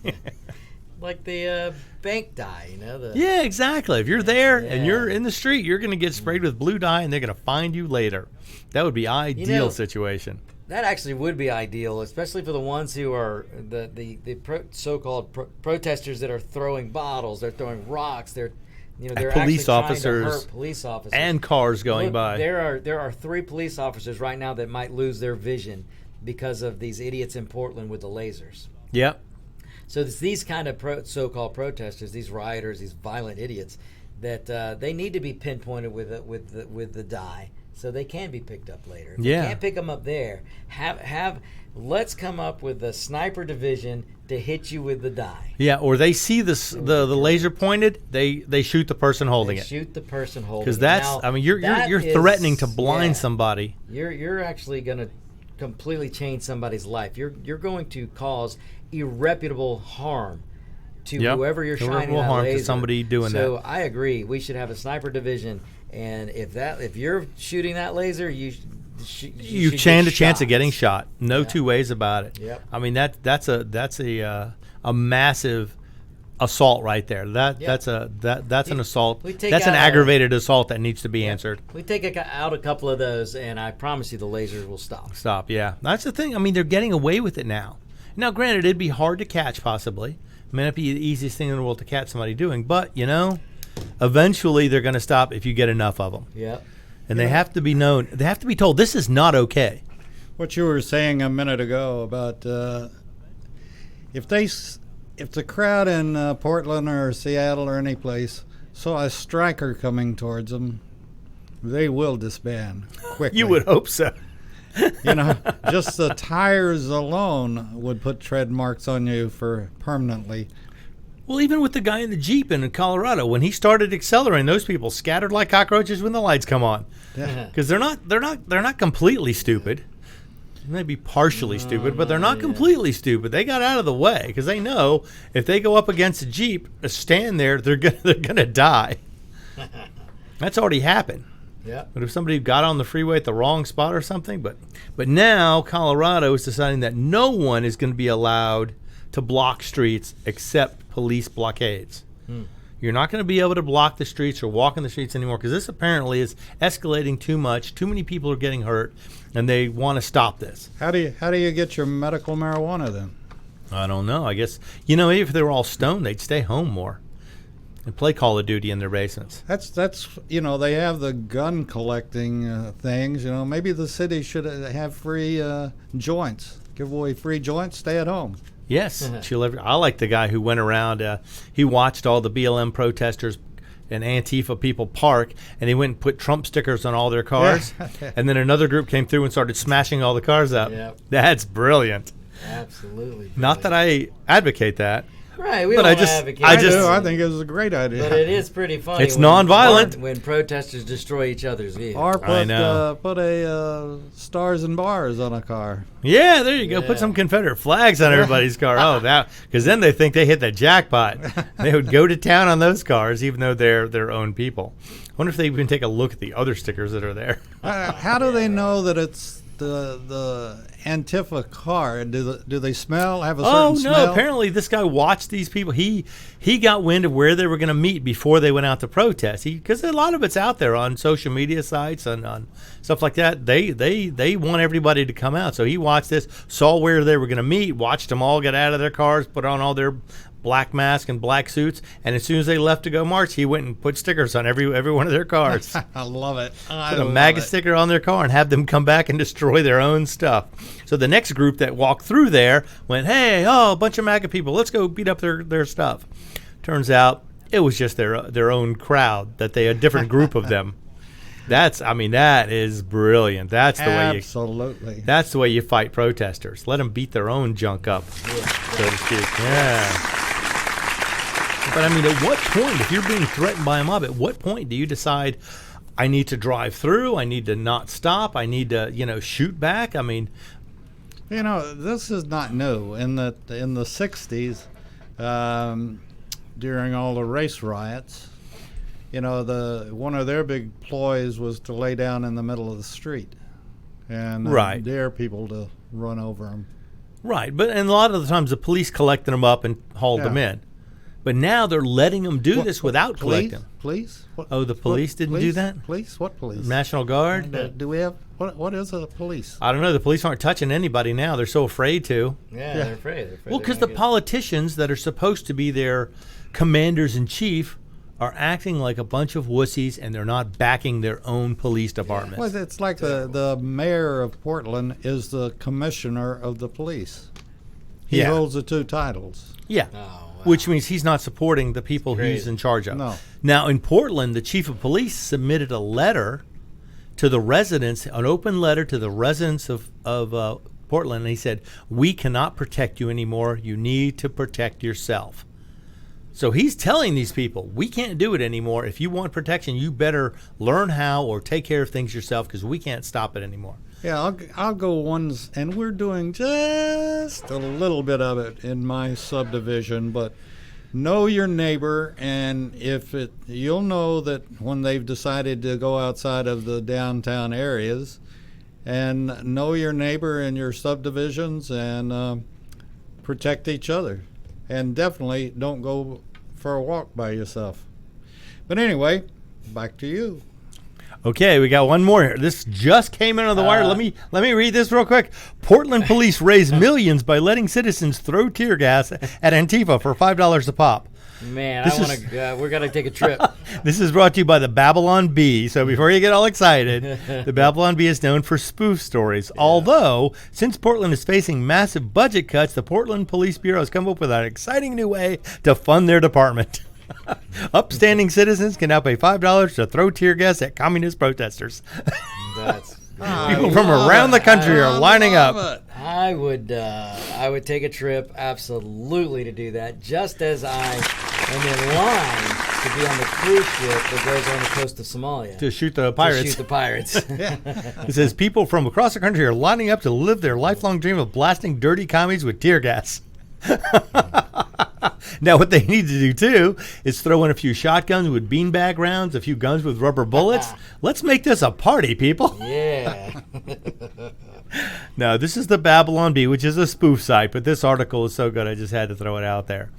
Like the bank dye, Yeah, exactly. If you're there and you're in the street, you're going to get sprayed with blue dye, and they're going to find you later. That would be ideal situation. That actually would be ideal, especially for the ones who are the so-called protesters that are throwing bottles, they're throwing rocks, they're police officers, officers, police officers, and cars going by. There are 3 police officers right now that might lose their vision because of these idiots in Portland with the lasers. Yep. So it's these kind of so-called protesters, these rioters, these violent idiots, that they need to be pinpointed with the dye, so they can be picked up later. If we can't pick them up there, let's come up with a sniper division to hit you with the dye. Yeah, or they see the laser pointed, they shoot the person holding it. Shoot the person holding it. Because you're threatening to blind somebody. You're actually going to completely change somebody's life. You're going to cause irreparable harm to whoever you're shining that laser. To somebody doing that. So I agree. We should have a sniper division, and if you're shooting that laser, you stand a chance of getting shot. No two ways about it. Yep. I mean that's a massive assault right there. That's an assault. That's an aggravated assault that needs to be answered. We take out a couple of those, and I promise you the lasers will stop. Yeah. That's the thing. I mean, they're getting away with it now. Now, granted, it'd be hard to catch possibly. It may not be the easiest thing in the world to catch somebody doing, but eventually they're going to stop if you get enough of them. Yep. And they have to be known. They have to be told this is not okay. What you were saying a minute ago about if the crowd in Portland or Seattle or any place saw a striker coming towards them, they will disband quickly. You would hope so. Just the tires alone would put tread marks on you for permanently. Well, even with the guy in the Jeep in Colorado, when he started accelerating, those people scattered like cockroaches when the lights come on. Because they're not completely stupid. Maybe partially stupid, but they're not completely stupid. They got out of the way because they know if they go up against a Jeep, stand there, they're gonna die. That's already happened. Yeah. But if somebody got on the freeway at the wrong spot or something, but now Colorado is deciding that no one is going to be allowed to block streets except police blockades. You're not going to be able to block the streets or walk in the streets anymore because this apparently is escalating too much. Too many people are getting hurt, and they want to stop this. How do you get your medical marijuana then? I don't know. I guess maybe if they were all stoned, they'd stay home more and play Call of Duty in their basements. That's they have the gun collecting things. Maybe the city should have free joints. Give away free joints. Stay at home. Yes, I like the guy who went around. He watched all the BLM protesters and Antifa people park, and he went and put Trump stickers on all their cars. And then another group came through and started smashing all the cars up. Yep. That's brilliant. Absolutely brilliant. Not that I advocate that. Right, we But don't I just- advocate. I just- I think it was a great idea. But it is pretty funny. It's nonviolent. when protesters destroy each other's vehicles. Or I know. put a stars and bars on a car. Yeah, there you go. Put some Confederate flags on everybody's car. Oh, that because then they think they hit the jackpot. They would go to town on those cars, even though they're their own people. I wonder if they even take a look at the other stickers that are there. How do they know that it's the Antifa car? Do they smell? Have a certain smell? Apparently this guy watched these people. He got wind of where they were going to meet before they went out to protest. Because a lot of it's out there on social media sites and on stuff like that. They want everybody to come out. So he watched this, saw where they were going to meet, watched them all get out of their cars, put on all their black mask and black suits, and as soon as they left to go march, he went and put stickers on every one of their cars. I love it. Put a MAGA sticker on their car and have them come back and destroy their own stuff. So the next group that walked through there went, hey, a bunch of MAGA people, let's go beat up their stuff. Turns out it was just their own crowd, that they a different group of them. That is brilliant. That's the way absolutely. That's the way you fight protesters. Let them beat their own junk up, so to speak. Yeah. But at what point, if you're being threatened by a mob, at what point do you decide, I need to drive through, I need to not stop, I need to, shoot back? This is not new. In the 60s, during all the race riots, one of their big ploys was to lay down in the middle of the street and dare people to run over them. Right, and a lot of the times the police collected them up and hauled them in. But now they're letting them do this without collecting them. Police? The police didn't do that? Police? What police? National Guard? Do we have what is a police? I don't know. The police aren't touching anybody now. They're so afraid to. Yeah. They're afraid. Well, because the politicians that are supposed to be their commanders in chief are acting like a bunch of wussies, and they're not backing their own police departments. Well, it's like the mayor of Portland is the commissioner of the police. He holds the two titles. Yeah. Oh, wow. Which means he's not supporting the people he's in charge of. No. Now, in Portland, the chief of police submitted a letter to the residents, an open letter to the residents of Portland, and he said, we cannot protect you anymore. You need to protect yourself. So he's telling these people, we can't do it anymore. If you want protection, you better learn how or take care of things yourself because we can't stop it anymore. Yeah, I'll go ones, and we're doing just a little bit of it in my subdivision, but know your neighbor, and you'll know that when they've decided to go outside of the downtown areas, and know your neighbor in your subdivisions and protect each other. And definitely don't go for a walk by yourself. But anyway, back to you. Okay, we got one more here. This just came in on the wire. Let me read this real quick. Portland police raise millions by letting citizens throw tear gas at Antifa for $5 a pop. Man, we're gonna take a trip. This is brought to you by the Babylon Bee. So before you get all excited, the Babylon Bee is known for spoof stories. Yeah. Although, since Portland is facing massive budget cuts, the Portland Police Bureau has come up with an exciting new way to fund their department. Upstanding citizens can now pay $5 to throw tear gas at communist protesters. That's People from around the country are lining up. I would take a trip absolutely to do that, just as I am in line to be on the cruise ship that goes on the coast of Somalia To shoot the pirates. To shoot the pirates. It says people from across the country are lining up to live their lifelong dream of blasting dirty commies with tear gas. Now, what they need to do, too, is throw in a few shotguns with beanbag rounds, a few guns with rubber bullets. Let's make this a party, people. Yeah. No, this is the Babylon Bee, which is a spoof site, but this article is so good I just had to throw it out there.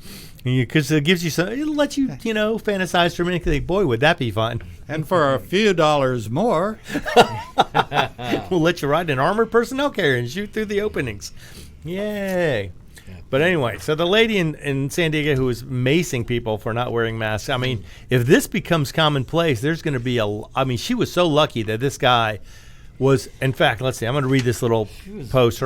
Because it gives you some, it'll let you, fantasize for a minute. Think, boy, would that be fun. And for a few dollars more, We'll let you ride an armored personnel carrier and shoot through the openings. Yay. But anyway, so the lady in San Diego who was macing people for not wearing masks, I mean, if this becomes commonplace, there's going to be she was so lucky that this guy was, in fact, let's see, I'm going to read this little post.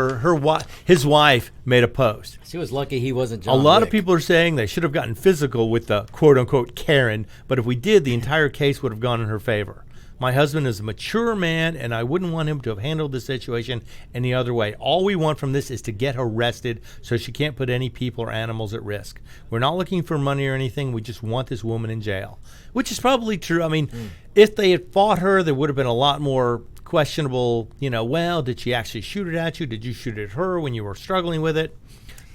His wife made a post. She was lucky he wasn't John A lot Wick. of people are saying they should have gotten physical with the quote-unquote Karen, but if we did, the entire case would have gone in her favor. My husband is a mature man, and I wouldn't want him to have handled the situation any other way. All we want from this is to get her arrested so she can't put any people or animals at risk. We're not looking for money or anything. We just want this woman in jail, which is probably true. I mean, if they had fought her, there would have been a lot more questionable, well, did she actually shoot it at you? Did you shoot it at her when you were struggling with it?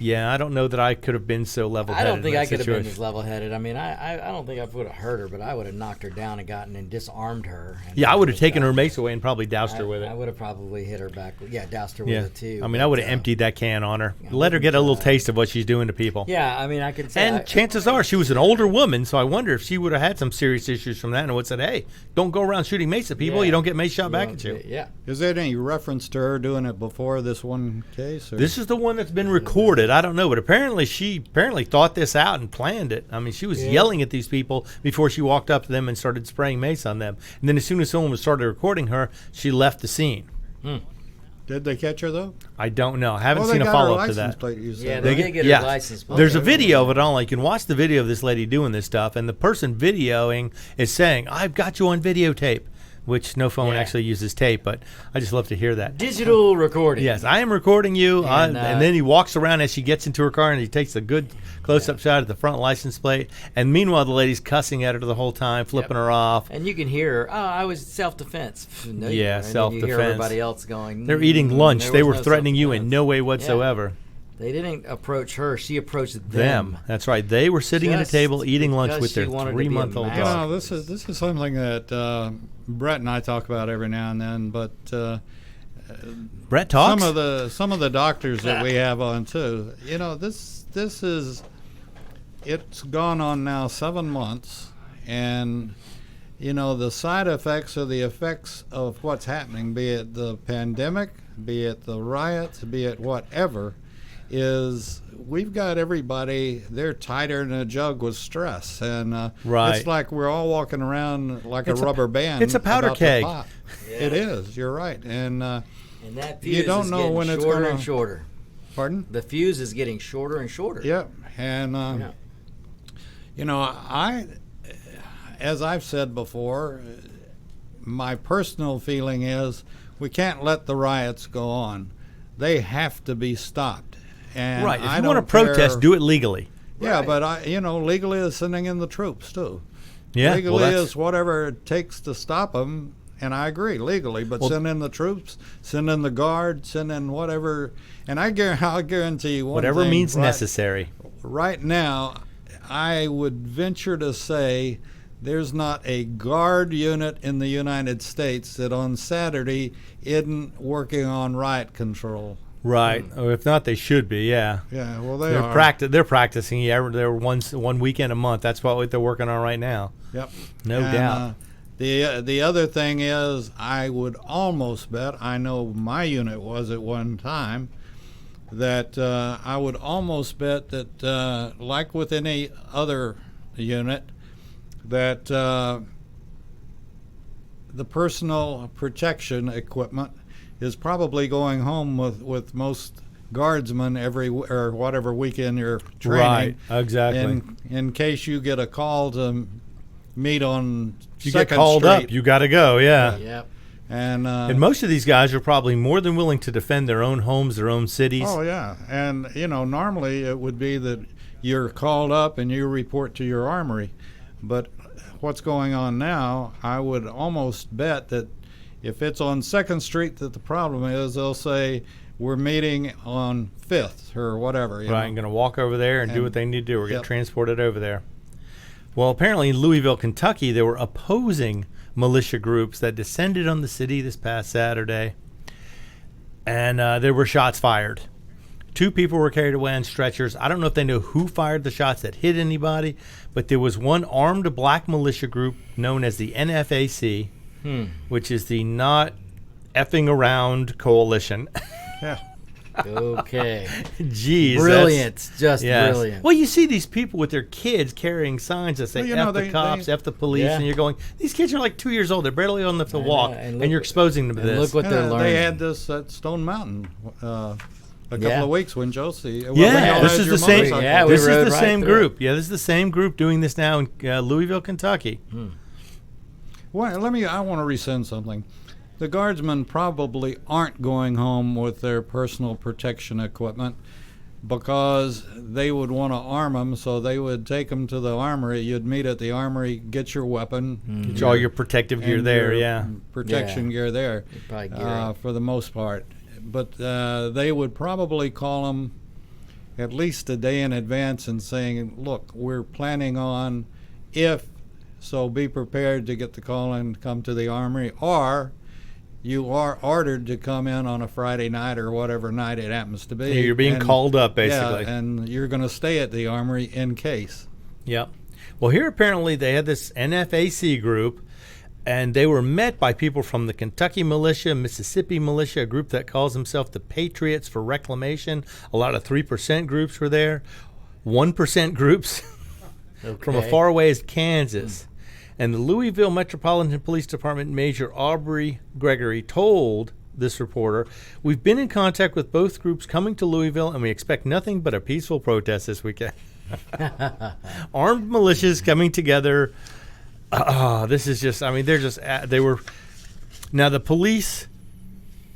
Yeah, I don't know that I could have been so level-headed. I don't think in I that could have been situation. as level-headed. I mean, I don't think I would have hurt her, but I would have knocked her down and disarmed her. Yeah, I would have taken her mace away and probably doused her with it. I would have probably hit her back. Yeah, doused her with it too. I mean, I would have emptied that can on her. Let her get a little taste of what she's doing to people. Yeah, I mean, I could say. And chances are she was an older woman, so I wonder if she would have had some serious issues from that and would have said, hey, don't go around shooting mace at people. Yeah. You don't get mace shot back at you. Yeah. is there any reference to her doing it before this one case? Or? This is the one that's been recorded. I don't know, but she thought this out and planned it. I mean, she was yelling at these people before she walked up to them and started spraying mace on them. And then as soon as someone started recording her, she left the scene. Did they catch her, though? I don't know. I haven't Well, seen they a got her follow-up to license that. plate, you said. Yeah, right? they did get her license plate. There's a video of it online. You can watch the video of this lady doing this stuff, and the person videoing is saying, I've got you on videotape, which no phone actually uses tape, but I just love to hear that. Digital recording. Yes, I am recording you. And, And then he walks around as she gets into her car, and he takes a good close-up shot at the front license plate. And meanwhile, the lady's cussing at her the whole time, flipping her off. And you can hear, I was self-defense. No, you Yeah, weren't. And then self-defense. You hear everybody else going. They're eating lunch. There They was were no threatening you in self-defense. no way whatsoever. They didn't approach her. She approached Them. That's right. They were sitting at a Just table eating lunch because with their she wanted to be a 3-month-old master. You dog. know, this is something that Brett and I talk about every now and then, but Brett talks? some of the doctors that we have on too. This is, it's gone on now 7 months, and the side effects or the effects of what's happening, be it the pandemic, be it the riots, be it whatever, is we've got everybody, they're tighter than a jug with stress, and Right. it's like we're all walking around like It's a a- rubber band. it's a powder about to keg. pop. It is, you're right. And And that You fuse don't is know getting when it's shorter gonna- and shorter. pardon? The fuse is getting shorter and shorter. Yep. And I, as I've said before, my personal feeling is we can't let the riots go on. They have to be stopped. And Right. If I you want to don't protest, care- do it legally. Yeah, Right. but legally is sending in the troops too. Yeah. Legally well, that's, is whatever it takes to stop them, and I agree legally. But Well- send in the troops, send in the guard, send in whatever, and I'll guarantee you one whatever thing, means right, necessary. Right now, I would venture to say there's not a guard unit in the United States that on Saturday isn't working on riot control. Right. Or if not, they should be. Yeah. Yeah, well, they They're are. They're practicing. Yeah, they're one weekend a month. That's what they're working on right now. Yep. No And, doubt. The other thing is, I would almost bet, I know my unit was at one time, that I would almost bet that, like with any other unit, that the personal protection equipment is probably going home with most guardsmen or whatever weekend you're training. Right, exactly. In case you get a call to meet on If you 2nd get called Street. up, you got to go, yeah. Yep. And most of these guys are probably more than willing to defend their own homes, their own cities. oh yeah, and normally it would be that you're called up and you report to your armory, but what's going on now, I would almost bet that if it's on 2nd Street that the problem is, they'll say we're meeting on 5th or whatever. Right, I'm going to walk over there and do what they need to do or get Yep. transported over there. Well, apparently in Louisville, Kentucky, there were opposing militia groups that descended on the city this past Saturday, and there were shots fired. 2 people were carried away on stretchers. I don't know if they know who fired the shots that hit anybody, but there was one armed black militia group known as the NFAC, which is the Not Effing Around Coalition. Yeah. Okay. Jeez. Brilliant. Just Yes. brilliant. Well, you see these people with their kids carrying signs that say Well, F the cops, F the police, Yeah. and you're going, these kids are like 2 years old. They're barely old enough to walk, and and, look- you're exposing them to and this. look what they're learning. They had this at Stone Mountain a couple Yeah. of weeks when Josie. when Yeah, y'all this had is your the same. motorcycle. Yeah, we this is rode the right same through group. Yeah, this is the same group doing this now in Louisville, Kentucky. Well, I want to rescind something. The guardsmen probably aren't going home with their personal protection equipment because they would want to arm them, so they would take them to the armory. You'd meet at the armory, get your weapon. Get all your protective gear and there. your Yeah. protection gear there probably gear up. for the most part. But they would probably call them at least a day in advance and saying, look, we're planning on so be prepared to get the call and come to the armory, or you are ordered to come in on a Friday night or whatever night it happens to be. Yeah, you're being called up, basically. Yeah, and you're going to stay at the armory in case. Yep. Well, here apparently they had this NFAC group, and they were met by people from the Kentucky militia, Mississippi militia, a group that calls themselves the Patriots for Reclamation. A lot of 3% groups were there, 1% groups from as far away as Kansas. And the Louisville Metropolitan Police Department Major Aubrey Gregory told this reporter, "We've been in contact with both groups coming to Louisville, and we expect nothing but a peaceful protest this weekend." Armed militias coming together. This is just, they were. Now, the police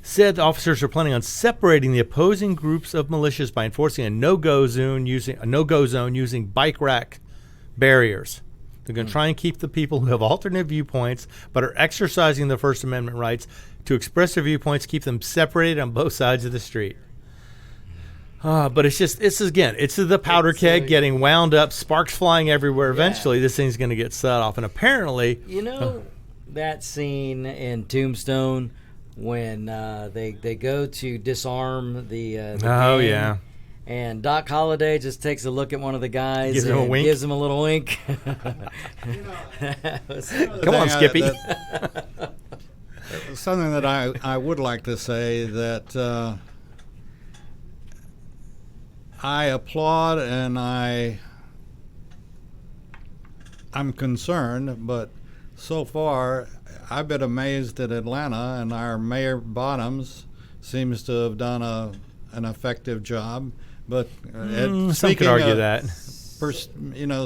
said the officers are planning on separating the opposing groups of militias by enforcing a no-go zone using bike rack barriers. They're going to try and keep the people who have alternate viewpoints but are exercising their First Amendment rights to express their viewpoints, keep them separated on both sides of the street. But it's the powder keg getting wound up, sparks flying everywhere. Eventually, this thing's going to get set off. And apparently... that scene in Tombstone when they go to disarm the gang, yeah. And Doc Holliday just takes a look at one of the guys Gives him a wink? gives him a little wink. Come on, Skippy. Something that I would like to say that I applaud and I'm concerned, but so far I've been amazed at Atlanta, and our Mayor Bottoms seems to have done an effective job. But some could argue that.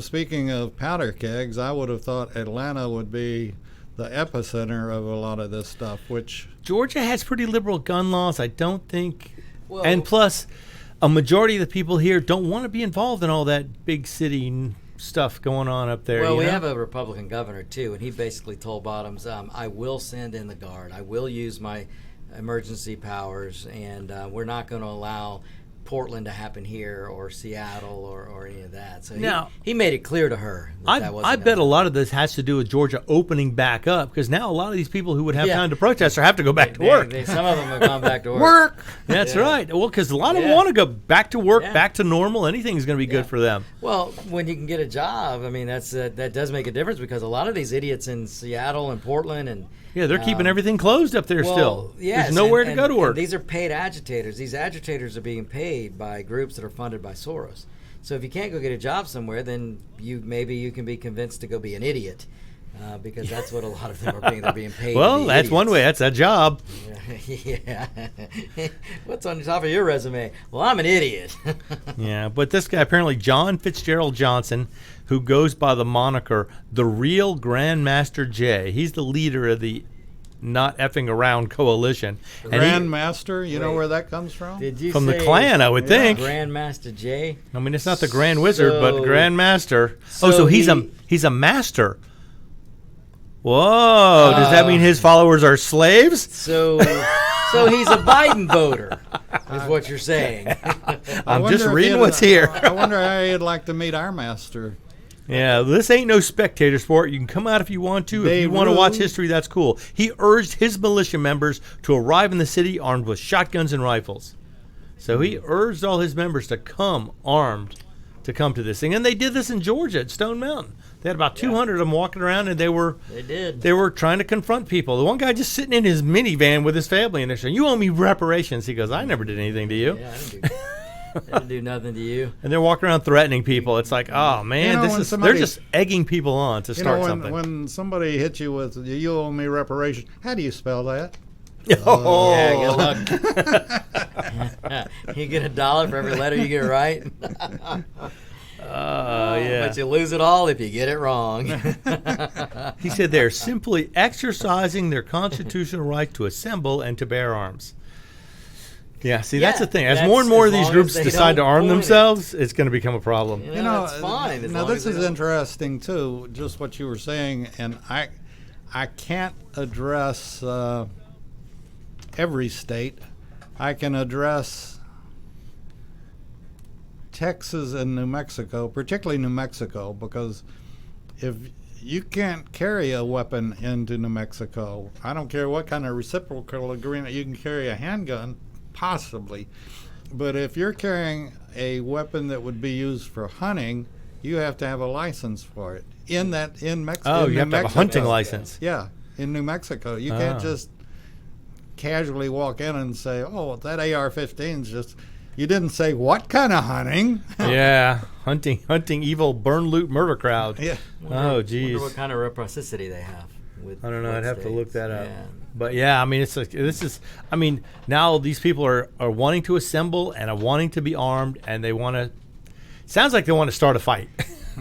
Speaking of powder kegs, I would have thought Atlanta would be the epicenter of a lot of this stuff, which... Georgia has pretty liberal gun laws, I don't think. Well, and plus, a majority of the people here don't want to be involved in all that big city stuff going on up there. Well, we have a Republican governor, too, and he basically told Bottoms, I will send in the Guard. I will use my emergency powers, and we're not going to allow Portland to happen here or Seattle or any of that. So now, he made it clear to her that wasn't I bet a lot of this has to do with Georgia opening back up, because now a lot of these people who would have time to protest or have to go back to work. Some of them have gone back to work. That's right. Well, because a lot of them want to go back to work, back to normal. Anything's going to be good for them. Well, when you can get a job, I mean, that does make a difference, because a lot of these idiots in Seattle and Portland and they're keeping everything closed up there still. Yes, there's nowhere to go to work. And these are paid agitators. These agitators are being paid by groups that are funded by Soros. So if you can't go get a job somewhere, then maybe you can be convinced to go be an idiot. because that's what a lot of them are being. They're being paid. Well, that's one way. That's a job. Yeah. What's on the top of your resume? Well, I'm an idiot. Yeah, but this guy, apparently John Fitzgerald Johnson, who goes by the moniker The Real Grandmaster J. He's the leader of the Not Effing Around Coalition. Grandmaster, you know where that comes from? Did you From say the Klan, I would think. Grandmaster J? I mean, it's not the Grand Wizard, but Grandmaster. So So he's a master. Whoa! Does that mean his followers are slaves? So he's a Biden voter, is what you're saying. I'm just reading what's here. I wonder how he'd like to meet our master. Yeah, this ain't no spectator sport. You can come out if you want to. If you want to watch history, that's cool. He urged his militia members to arrive in the city armed with shotguns and rifles. So he urged all his members to come armed to come to this thing. And they did this in Georgia at Stone Mountain. They had about 200 of them walking around, and they were trying to confront people. The one guy just sitting in his minivan with his family, and they're saying, "You owe me reparations." He goes, "I never did anything to you." Yeah, I didn't do nothing to you. And they're walking around threatening people. It's like, oh man, they're just egging people on to start something. When somebody hits you with "you owe me reparations," how do you spell that? Oh, yeah, good luck. You get $1 for every letter you get right. Yeah. But you lose it all if you get it wrong. He said they're simply exercising their constitutional right to assemble and to bear arms. Yeah, see, that's the thing. As more and more of these groups decide to arm themselves, it's going to become a problem. You know, it's fine. Now, this is interesting, too, just what you were saying, and I can't address every state. I can address Texas and New Mexico, particularly New Mexico, because if you can't carry a weapon into New Mexico, I don't care what kind of reciprocal agreement, you can carry a handgun, possibly, but if you're carrying a weapon that would be used for hunting, you have to have a license for it in Mexico. Oh, you have to have a hunting license. Yeah, in New Mexico. You can't just casually walk in and say, "Oh, that AR-15's just..." You didn't say what kind of hunting. Yeah, hunting evil burn, loot, murder crowd. Yeah. Oh, geez. Wonder what kind of reciprocity they have. I don't know. I'd have to look that up. Yeah. But yeah, I mean, now these people are wanting to assemble and are wanting to be armed, and they want to. Sounds like they want to start a fight.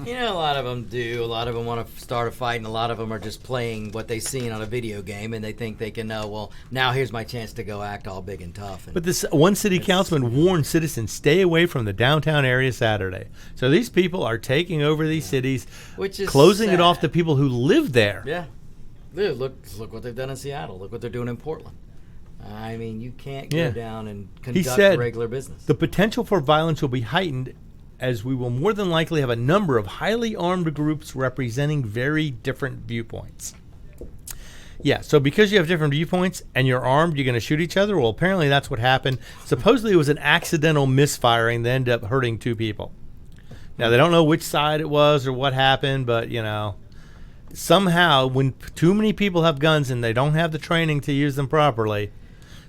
You know, a lot of them do. A lot of them want to start a fight, and a lot of them are just playing what they've seen on a video game, and they think they can know, well, now here's my chance to go act all big and tough. And but this one city councilman warned citizens stay away from the downtown area Saturday. So these people are taking over these cities, which is closing sad. it off to people who live there. Yeah. Dude, look what they've done in Seattle. Look what they're doing in Portland. I mean, you can't go down and conduct regular business. The potential for violence will be heightened as we will more than likely have a number of highly armed groups representing very different viewpoints. Yeah, so because you have different viewpoints and you're armed, you're going to shoot each other? Well, apparently that's what happened. Supposedly it was an accidental misfiring that ended up hurting 2 people. Now, they don't know which side it was or what happened, but, you know, somehow when too many people have guns and they don't have the training to use them properly.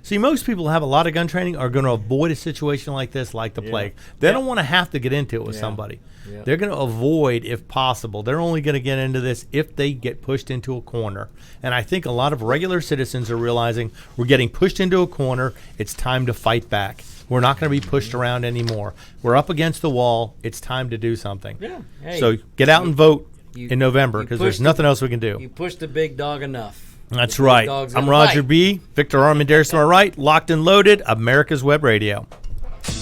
See, most people who have a lot of gun training are going to avoid a situation like this, like the plague. They don't want to have to get into it with somebody. Yeah. They're going to avoid, if possible. They're only going to get into this if they get pushed into a corner. And I think a lot of regular citizens are realizing we're getting pushed into a corner. It's time to fight back. We're not going to be pushed around anymore. We're up against the wall. It's time to do something. Yeah. Hey, so get out and vote in November, because there's nothing else we can do. You push the big dog enough. That's right. I'm Roger B. Victor Armendariz to my right, locked and loaded, America's Web Radio.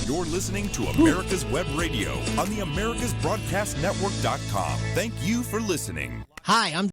You're listening to America's Web Radio on the AmericasBroadcastNetwork.com. Thank you for listening. Hi, I'm